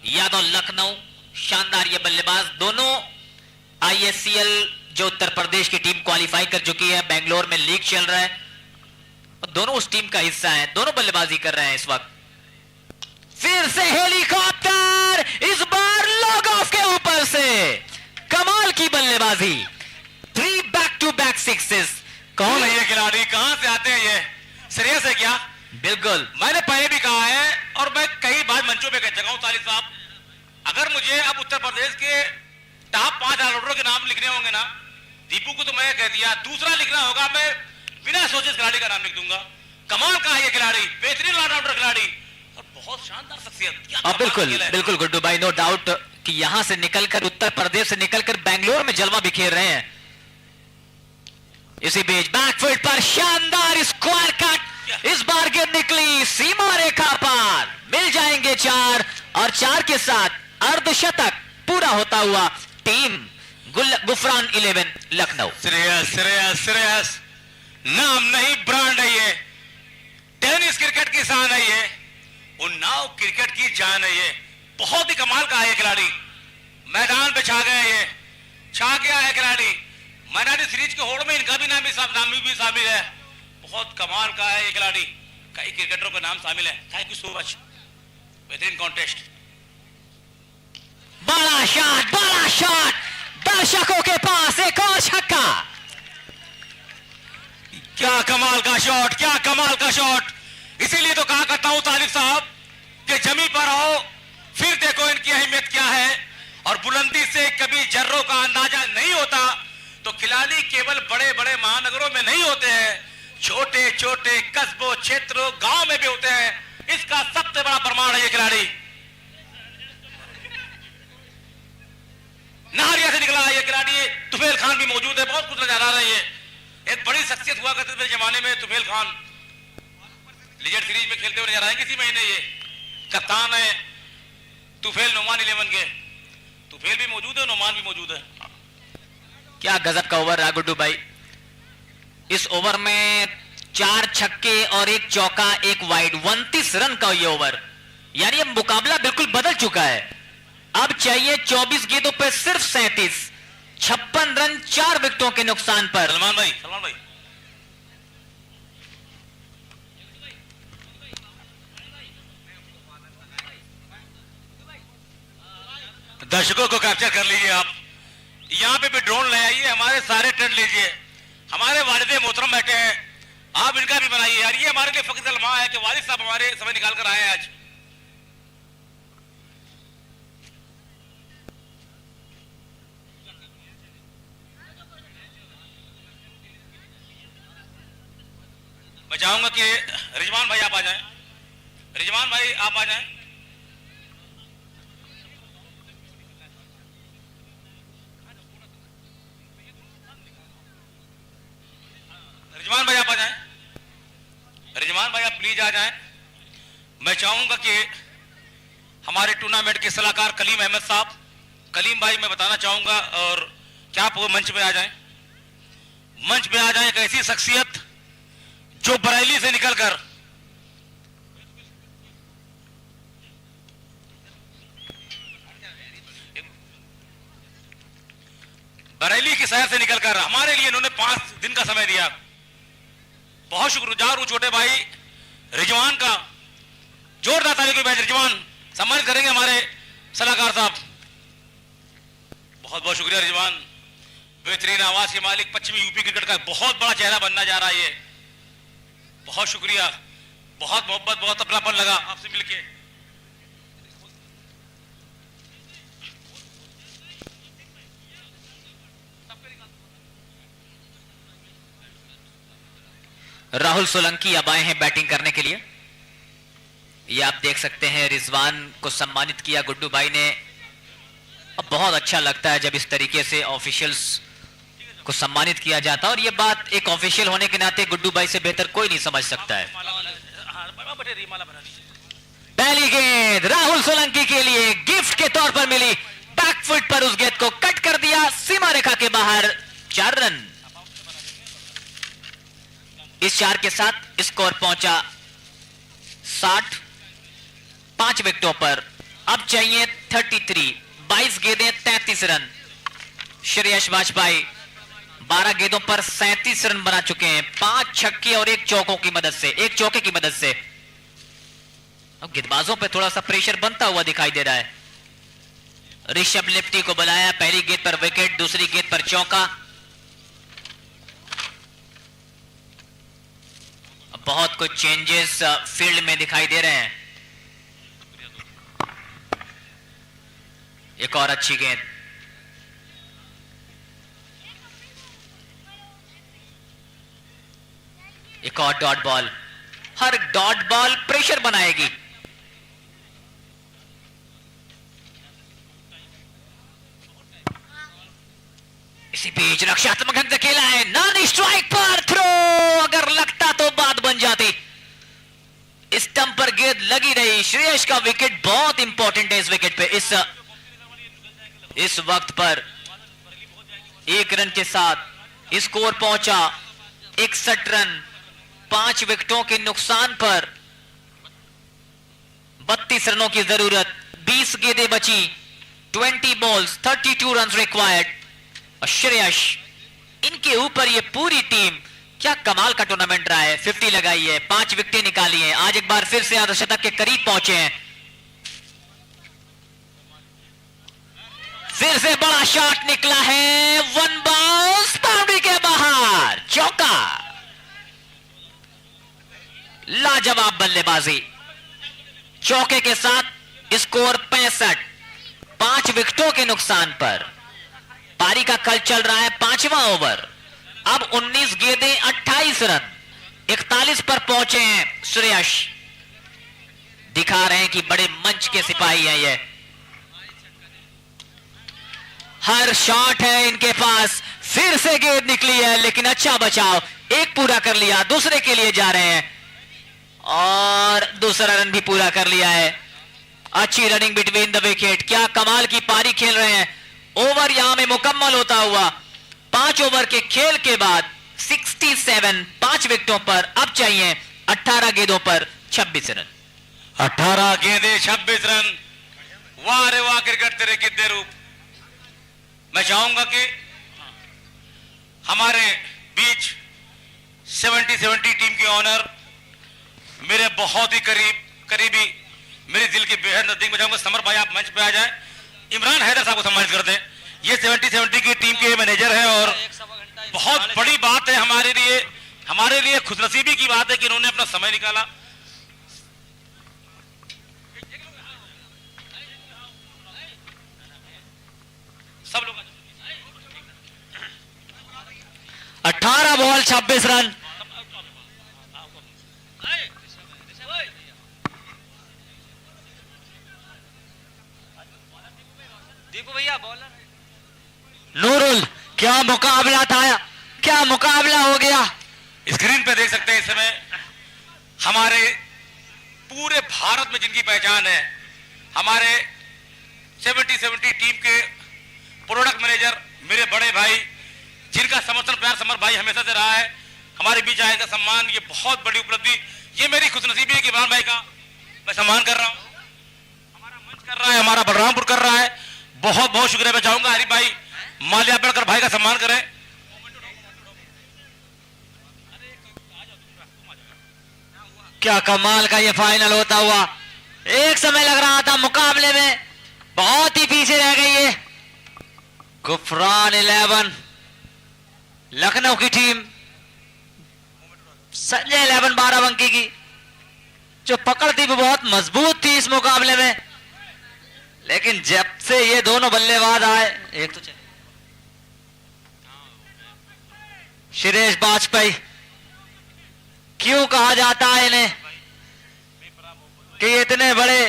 यादव लखनऊ, शानदार ये बल्लेबाज दोनों। ISCL जो उत्तर प्रदेश की टीम क्वालिफाई कर चुकी है, बेंगलोर में लीग चल रहा है, दोनों उस टीम का हिस्सा है, दोनों बल्लेबाजी कर रहे हैं इस वक्त। फिर से हेलीकॉप्टर, इस बार लॉग ऑफ के ऊपर से कमाल की बल्लेबाजी, 3 बैक टू बैक सिक्सेस। कौन है ये खिलाड़ी, कहां से आते हैं ये? श्रेयस है क्या? बिल्कुल, मैंने पहले भी कहा है और मैं कई बार मंचों पे कह चुका हूं, तालिब साहब, अगर मुझे अब उत्तर प्रदेश के टॉप 5 ऑलराउंडरों के नाम लिखने होंगे ना, दीपू को तो मैं कह दिया, दूसरा लिखना होगा, मैं बिना सोचे इस खिलाड़ी का नाम लिख दूंगा। कमाल का है ये खिलाड़ी, बेहतरीन ऑलराउंडर खिलाड़ी और बहुत शानदार शख्सियत। क्या बिल्कुल बिल्कुल गुड्डू भाई, नो डाउट कि यहां से निकलकर, उत्तर प्रदेश से निकलकर बेंगलोर में जलवा बिखेर रहे हैं। इसी बीच बैकफुट पर शानदार स्क्वायर कट, इस बार गेंद निकली सीमा रेखा पार, मिल जाएंगे 4 और 4 के साथ अर्धशतक पूरा होता हुआ टीम गुफरान 11 लखनऊ। श्रेयस श्रेयस श्रेयस नाम नहीं, ब्रांड है ये, टेनिस क्रिकेट की शान है ये, उन्नाव क्रिकेट की जान है ये। बहुत ही कमाल का है ये खिलाड़ी, मैदान पे छा गया, ये छा गया है खिलाड़ी। मैदानी सीरीज के होड़ में इनका भी नाम भी शामिल है। बहुत कमाल का है ये खिलाड़ी, कई क्रिकेटरों का नाम शामिल है। थैंक यू सो मच, बेहतरीन कॉन्टेस्ट। बड़ा शॉट, दर्शकों के पास एक और छक्का। क्या कमाल का शॉट, क्या कमाल का शॉट। इसीलिए तो कहा करता हूं तालिब साहब कि जमी पर आओ फिर देखो इनकी अहमियत क्या है, और बुलंदी से कभी जर्रों का अंदाजा नहीं होता। तो खिलाड़ी केवल बड़े बड़े महानगरों में नहीं होते हैं, छोटे छोटे कस्बों, क्षेत्रों, गांव में भी होते हैं। इसका सबसे बड़ा प्रमाण है ये खिलाड़ी। नाहरिया से निकला है ये खिलाड़ी। तुफेल खान भी मौजूद है, बहुत कुछ नजर आ रहा है। ये एक बड़ी शख्सियत हुआ करते थे जमाने में। तुफेल खान लीजेंड सीरीज में खेलते हुए नजर आएंगे इसी महीने। ये कप्तान है तुफेल नोमान 11 के। तुफेल भी मौजूद है, नोमान भी मौजूद है। क्या गजब का ओवर रहा गुड्डू भाई। इस ओवर में 4 छक्के और 1 चौका 1 वाइड, 29 रन का ये ओवर। यानी अब मुकाबला बिल्कुल बदल चुका है। अब चाहिए 24 गेंदों पर सिर्फ 37, 56 रन 4 विकेटों के नुकसान पर। सलमान भाई, सलमान भाई, दर्शकों को कैप्चर कर लीजिए आप। यहां पे भी ड्रोन ले आइए, हमारे सारे ट्रेंड लीजिए। हमारे वालिद मोहतरम बैठे हैं, आप इनका भी बनाइए यार। ये हमारे लिए फख्र अलमा है कि वालिद साहब हमारे समय निकाल कर आए हैं आज। मैं चाहूंगा कि रिजवान भाई आप आ जाएं। रिजवान भाई आप आ जाएं। रिजवान भाई आप आ जाएं। रिजवान भाई आप प्लीज आ जाएं। मैं चाहूंगा कि हमारे टूर्नामेंट के सलाहकार कलीम अहमद साहब, कलीम भाई मैं बताना चाहूंगा, और क्या आप वो मंच पे आ जाएं। मंच पे आ जाएं। एक ऐसी शख्सियत जो बरेली से निकलकर बरेली की शहर से निकलकर हमारे लिए इन्होंने 5 दिन का समय दिया। बहुत शुक्रगुजार हूं छोटे भाई रिजवान का। जोरदार ताली की बैच। रिजवान सम्मानित करेंगे हमारे सलाहकार साहब। बहुत बहुत शुक्रिया रिजवान। बेहतरीन आवाज के मालिक, पश्चिमी यूपी क्रिकेट का बहुत बड़ा चेहरा बनना जा रहा है ये। बहुत शुक्रिया, बहुत मोहब्बत, बहुत अपनापन लगा आपसे मिलके। राहुल सोलंकी अब आए हैं बैटिंग करने के लिए। ये आप देख सकते हैं रिजवान को सम्मानित किया गुड्डू भाई ने। अब बहुत अच्छा लगता है जब इस तरीके से ऑफिशियल्स को सम्मानित किया जाता है, और ये बात एक ऑफिशियल होने के नाते गुड्डू भाई से बेहतर कोई नहीं समझ सकता है। पहली गेंद राहुल सोलंकी के लिए गिफ्ट के तौर पर मिली। बैकफुट पर उस गेंद को कट कर दिया, सीमा रेखा के बाहर। 4 रन। इस 4 के साथ स्कोर पहुंचा 60, 5 विकेटों पर। अब चाहिए 33, 22 गेंदें 33 रन। श्रेयस वाजपेयी 12 गेंदों पर 37 रन बना चुके हैं, 5 छक्के और 1 चौकों की मदद से, 1 चौके की मदद से। अब गेंदबाजों पे थोड़ा सा प्रेशर बनता हुआ दिखाई दे रहा है। ऋषभ लिप्टी को बुलाया, पहली गेंद पर विकेट, दूसरी गेंद पर चौका। बहुत कुछ चेंजेस फील्ड में दिखाई दे रहे हैं। एक और अच्छी गेंद। एक और डॉट बॉल। हर डॉट बॉल प्रेशर बनाएगी। इसी बीच रक्षात्मक ढंग से खेला है, नॉन स्ट्राइक पर थ्रो। अगर लगता तो बात बन जाती। स्टंप पर गेंद लगी रही। श्रेयस का विकेट बहुत इंपॉर्टेंट है इस विकेट पे। इस वक्त पर 1 रन के साथ स्कोर पहुंचा 61 रन, 5 विकेटों के नुकसान पर। 32 रनों की जरूरत, 20 गेंदें बची, 20 बॉल्स, 32 रन रिक्वायर्ड। श्रेयस, इनके ऊपर ये पूरी टीम, क्या कमाल का टूर्नामेंट रहा है। 50 लगाई है, 5 विकेटें निकाली हैं, आज एक बार फिर से अर्धशतक के करीब पहुंचे हैं। फिर से बड़ा शॉट निकला है, 1 बाउंस बाउंड्री के बाहर, चौका। लाजवाब बल्लेबाजी। चौके के साथ स्कोर 65, 5 विकेटों के नुकसान पर। पारी का कल चल रहा है 5वां ओवर। अब 19 गेंदें 28 रन। 41 पर पहुंचे हैं श्रेयस। दिखा रहे हैं कि बड़े मंच के सिपाही हैं ये। हर शॉट है इनके पास। फिर से गेंद निकली है लेकिन अच्छा बचाव, एक पूरा कर लिया, दूसरे के लिए जा रहे हैं और दूसरा रन भी पूरा कर लिया है। अच्छी रनिंग बिटवीन द विकेट। क्या कमाल की पारी खेल रहे हैं। ओवर यहां में मुकम्मल होता हुआ 5 ओवर के खेल के बाद 67, 5 विकेटों पर। अब चाहिए 18 गेंदों पर 26 रन। 18 गेंदे 26 रन। वाह रे वाह क्रिकेट तेरे कितने रूप। मैं चाहूंगा कि हमारे बीच 70 टीम के ऑनर, मेरे बहुत ही करीबी, मेरे दिल के बेहद नजदीक में चाहूंगा समर भाई, आप मंच पे आ जाए। इमरान हैदर साहब को सम्मानित कर दें। ये 70 की टीम के मैनेजर हैं और बहुत बड़ी बात है हमारे लिए खुशनसीबी की बात है कि इन्होंने अपना समय निकाला। सब लोग 18 बॉल 26 रन। दीपू भैया बॉलर। नूरुल, क्या मुकाबला था, क्या मुकाबला हो गया। स्क्रीन पे देख सकते हैं इस समय हमारे पूरे भारत में जिनकी पहचान है, हमारे 70 टीम के प्रोडक्ट मैनेजर, मेरे बड़े भाई, जिनका समर्थन प्यार समर भाई हमेशा से रहा है। हमारे बीच आए का सम्मान, ये बहुत बड़ी उपलब्धि, ये मेरी खुशनसीबी है कि इमरान भाई का मैं सम्मान कर रहा हूं। हमारा मंच कर रहा है, हमारा बलरामपुर कर रहा है। बहुत बहुत शुक्रिया। मैं चाहूंगा हरी भाई माल्यार्पण कर भाई का सम्मान करें। क्या कमाल का ये फाइनल होता हुआ। एक समय लग रहा था मुकाबले में बहुत ही पीछे रह गई है गुफरान 11 लखनऊ की टीम। संजय 11 बाराबंकी की जो पकड़ थी वो बहुत मजबूत थी इस मुकाबले में, लेकिन जब से ये दोनों बल्लेबाज आए, एक तो चले सुरेश वाजपेयी, क्यों कहा जाता है इन्हें कि ये इतने बड़े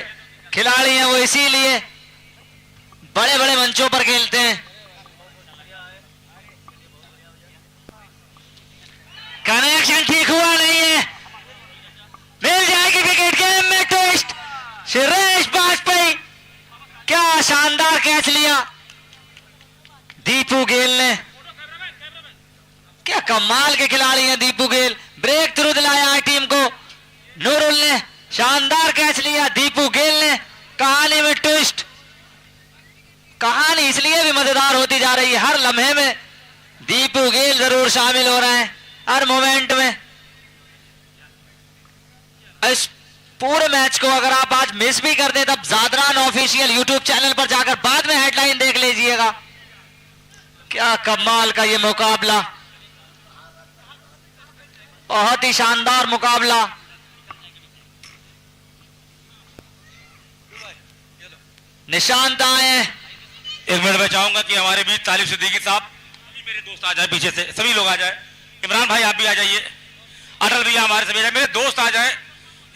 खिलाड़ी हैं, वो इसीलिए बड़े बड़े मंचों पर खेलते हैं। कनेक्शन ठीक हुआ नहीं है, मिल जाएगी विकेट। गेम में ट्विस्ट, सुरेश वाजपेयी, क्या शानदार कैच लिया दीपू गेल ने। क्या कमाल के खिलाड़ी हैं दीपू गेल, ब्रेक थ्रू दिलाया है टीम को। नूरुल ने शानदार कैच लिया, दीपू गेल ने। कहानी में ट्विस्ट, कहानी इसलिए भी मजेदार होती जा रही है, हर लम्हे में दीपू गेल जरूर शामिल हो रहे हैं, हर मोमेंट में। इस पूरे मैच को अगर आप आज मिस भी कर दे तब जादरान ऑफिशियल यूट्यूब चैनल पर जाकर बाद में हेडलाइन देख लीजिएगा। क्या कमाल का ये मुकाबला, बहुत ही शानदार मुकाबला। निशांत आए। एक मिनट में चाहूंगा कि हमारे बीच तालिब सिद्दीकी साहब, मेरे दोस्त आ जाए पीछे से, सभी लोग आ जाए। इमरान भाई आप भी आ जाइए, अटल भैया हमारे सभी आ जाए, मेरे दोस्त आ जाए।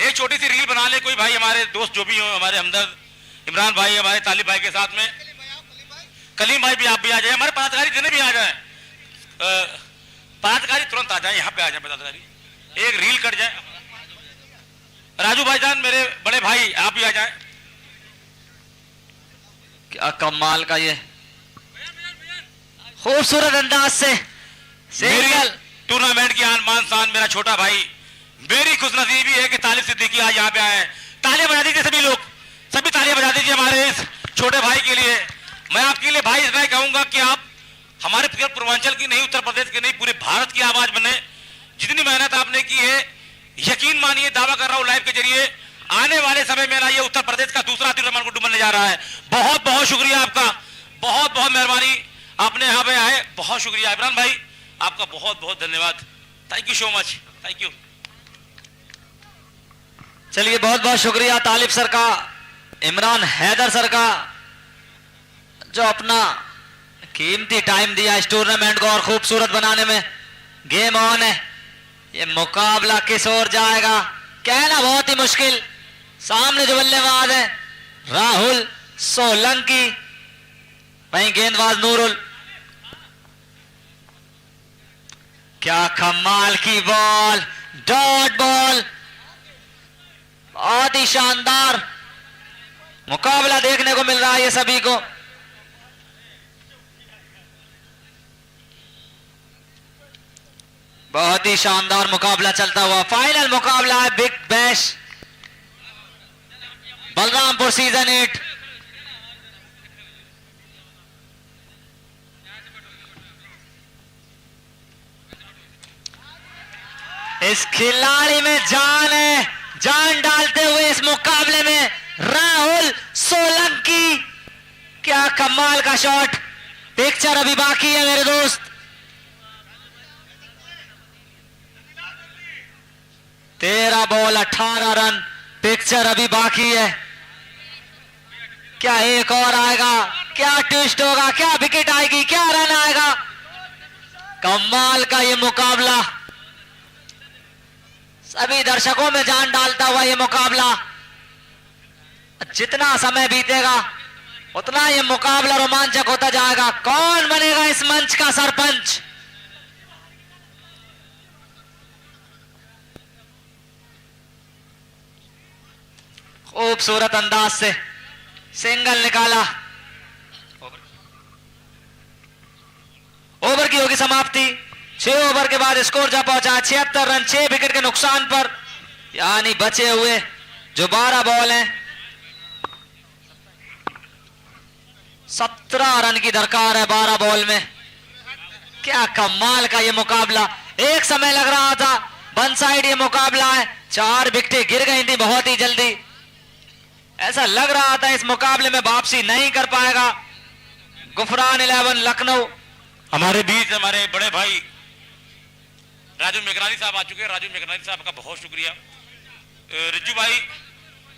एक छोटी सी रील बना ले कोई भाई, हमारे दोस्त जो भी हो, हमारे हमदर्द इमरान भाई, हमारे तालिब भाई के साथ में कलीम भाई भी आप भी आ जाए, हमारे पदाधिकारी जितने भी आ जाए, पदाधिकारी तुरंत आ जाए, यहाँ पे आ जाए पदाधिकारी, एक रील कट जाए। राजू भाईजान मेरे बड़े भाई आप भी आ जाए। क्या कमाल का ये खूबसूरत अंदाज से मेरी टूर्नामेंट की आन मान शान, मेरा छोटा भाई, मेरी खुशनसीबी है कि तालिब सिद्दीकी आज यहाँ पे आए। तालियां बजा दीजिए सभी लोग, सभी तालियां बजा दीजिए हमारे इस छोटे भाई के लिए। मैं आपके लिए भाई इतना कहूंगा कि आप हमारे पूर्वांचल की नहीं, उत्तर प्रदेश की नहीं, पूरे भारत की आवाज बने। जितनी मेहनत आपने की है, यकीन मानिए, दावा कर रहा हूं लाइव के जरिए, आने वाले समय में ना ये उत्तर प्रदेश का दूसरा तीर्थमान गुड्डू बनने जा रहा है। बहुत बहुत शुक्रिया आपका, बहुत बहुत मेहरबानी, आपने यहाँ पे आए, बहुत शुक्रिया। इमरान भाई आपका बहुत बहुत धन्यवाद, thank you so much, thank you. चलिए बहुत बहुत शुक्रिया तालिब सर का, इमरान हैदर सर का, जो अपना कीमती टाइम दिया इस टूर्नामेंट को और खूबसूरत बनाने में। गेम ऑन है, ये मुकाबला किस ओर जाएगा कहना बहुत ही मुश्किल। सामने जो बल्लेबाज है राहुल सोलंकी, वहीं गेंदबाज नूरुल। क्या कमाल की बॉल, डॉट बॉल, बहुत ही शानदार मुकाबला देखने को मिल रहा है ये सभी को। बहुत ही शानदार मुकाबला चलता हुआ। फाइनल मुकाबला है बिग बैश बलरामपुर सीजन 8। इस खिलाड़ी में जान है, जान डालते हुए इस मुकाबले में राहुल सोलंकी। क्या कमाल का शॉट। पिक्चर अभी बाकी है मेरे दोस्त। 13 बॉल 18 रन, पिक्चर अभी बाकी है। क्या एक और आएगा, क्या ट्विस्ट होगा, क्या विकेट आएगी, क्या रन आएगा। कमाल का ये मुकाबला, सभी दर्शकों में जान डालता हुआ ये मुकाबला। जितना समय बीतेगा उतना ये मुकाबला रोमांचक होता जाएगा। कौन बनेगा इस मंच का सरपंच। खूबसूरत अंदाज से सिंगल निकाला। ओवर की होगी समाप्ति। 6 ओवर के बाद स्कोर जा पहुंचा 76 रन 6 विकेट के नुकसान पर, यानी बचे हुए जो 12 बॉल हैं 17 रन की दरकार है 12 बॉल में। क्या कमाल का ये मुकाबला। एक समय लग रहा था वन साइड ये मुकाबला है, 4 विकेटें गिर गई थी बहुत ही जल्दी। ऐसा लग रहा था इस मुकाबले में वापसी नहीं कर पाएगा गुफरान 11 लखनऊ। हमारे बीच हमारे बड़े भाई राजू मेघरानी साहब आ चुके हैं। राजू मेघरानी साहब का बहुत शुक्रिया। रिज्जू भाई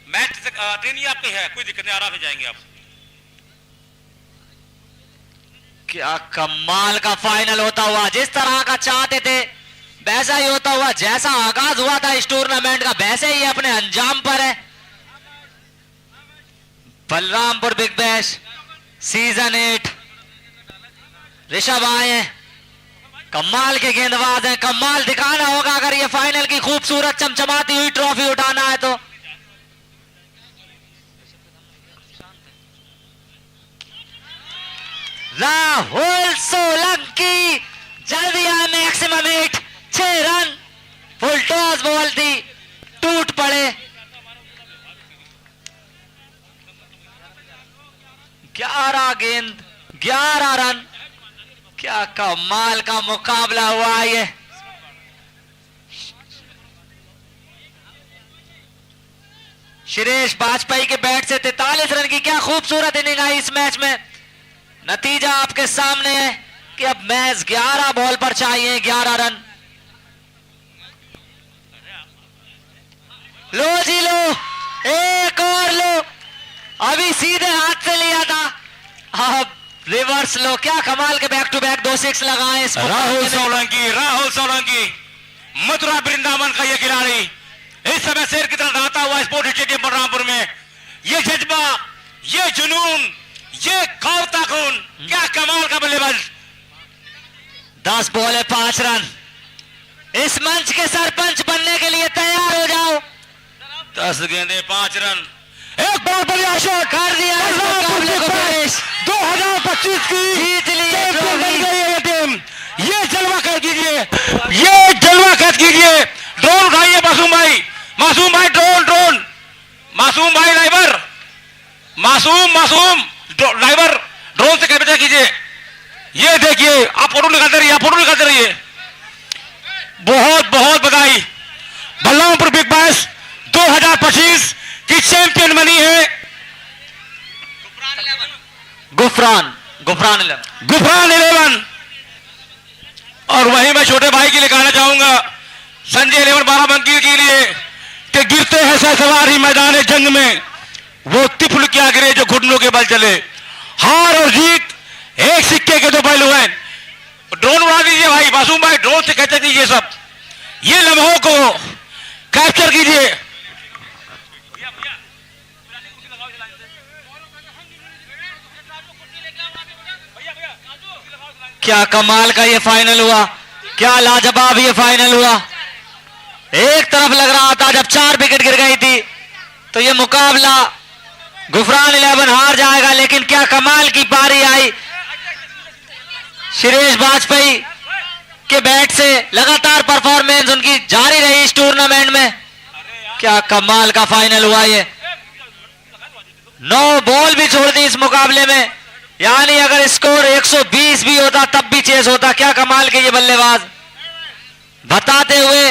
मैच ट्रेनिंग आपकी है, कोई दिक्कत नहीं, आराम से जाएंगे आप। क्या कमाल का फाइनल होता हुआ, जिस तरह का चाहते थे वैसा ही होता हुआ। जैसा आगाज हुआ था इस टूर्नामेंट का वैसे ही अपने अंजाम पर है। Balrampur big bash season 8। Rishabh आए हैं, कमाल के गेंदबाज हैं। कमाल दिखाना होगा अगर ये फाइनल की खूबसूरत चमचमाती हुई ट्रॉफी उठाना है तो। राहुल सोलंकी जल्दी आए, maximum 8 6 run, full toss ball थी, टूट पड़े। 11 गेंद 11 रन। क्या कमाल का मुकाबला हुआ ये। सुरेश वाजपेयी के बैट से 43 रन की क्या खूबसूरत इनिंग आई इस मैच में। नतीजा आपके सामने है कि अब मैच 11 बॉल पर चाहिए 11 रन। लो जी लो, एक और लो। अभी सीधे हाथ से लिया था, अब रिवर्स लो। क्या कमाल के बैक टू बैक 2 6 लगाए इस राहुल सोलंकी मथुरा वृंदावन का ये खिलाड़ी इस समय शेर की तरह दौड़ता हुआ स्पोर्ट्स स्टेडियम बलरामपुर में। ये जज्बा, ये जुनून, ये खौफता खून, क्या कमाल का बल्लेबाज। 10 बॉल 5 रन। इस मंच के सरपंच बनने के लिए तैयार हो जाओ। 10 गेंदे 5 रन। एक बहुत बढ़िया शॉट कर दिया इस मुकाबले को पेश। 2025 की जीत ली बन गई है ये टीम। ये जलवा कैद कीजिए, ये जलवा कैद कीजिए। ड्रोन उठाइए मासूम भाई, मासूम भाई ड्रोन, मासूम भाई ड्राइवर, मासूम ड्राइवर ड्रोन से कैप्चर कीजिए। ये देखिए, आप फोटो निकालते रहिए, बहुत बहुत बधाई। बलरामपुर बिग बैश 2025 की चैंपियन बनी है गुफरान 11। और वहीं मैं छोटे भाई के लिए कहना चाहूंगा संजय 11 बाराबंकी के लिए कि गिरते हैं सवार ही मैदान जंग में, वो तिफल क्या गिरे जो घुटनों के बल चले। हार और जीत एक सिक्के के 2 पहलू हैं। ड्रोन उड़ा दीजिए भाई, मासूम भाई ड्रोन से कहते दीजिए सब। ये लम्हों को कैप्चर कीजिए। क्या कमाल का ये फाइनल हुआ, क्या लाजवाब ये फाइनल हुआ। एक तरफ लग रहा था जब 4 विकेट गिर गई थी तो ये मुकाबला गुफरान 11 हार जाएगा, लेकिन क्या कमाल की पारी आई। सुरेश वाजपेयी के बैट से लगातार परफॉर्मेंस उनकी जारी रही इस टूर्नामेंट में। क्या कमाल का फाइनल हुआ ये। 9 बॉल भी छोड़ दी इस मुकाबले में, यानी अगर स्कोर 120 भी होता तब भी चेस होता। क्या कमाल के ये बल्लेबाज, बताते हुए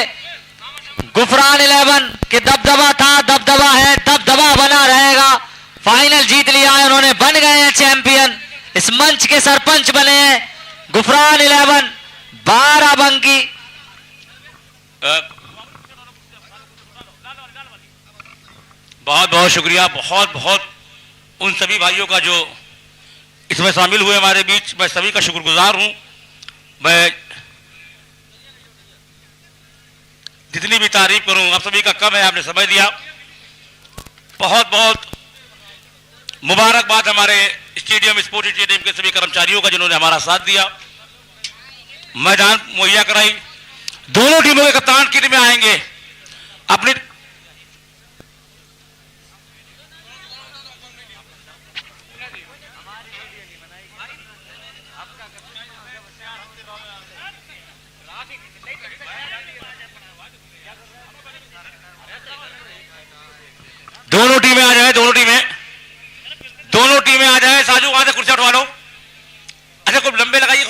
गुफरान 11 के दबदबा था, दबदबा है, दबदबा बना रहेगा। फाइनल जीत लिया है उन्होंने, बन गए हैं चैंपियन, इस मंच के सरपंच बने हैं गुफरान 11 बाराबंकी। बहुत बहुत शुक्रिया, बहुत बहुत उन सभी भाइयों का जो इसमें शामिल हुए हमारे बीच, मैं सभी का शुक्रगुजार हूं। मैं जितनी भी तारीफ करूं आप सभी का कम है, आपने समय दिया। बहुत बहुत मुबारकबाद हमारे स्टेडियम, स्पोर्ट्स स्टेडियम के सभी कर्मचारियों का जिन्होंने हमारा साथ दिया, मैदान मुहैया कराई। दोनों टीमों के कप्तान टीम में आएंगे, अपनी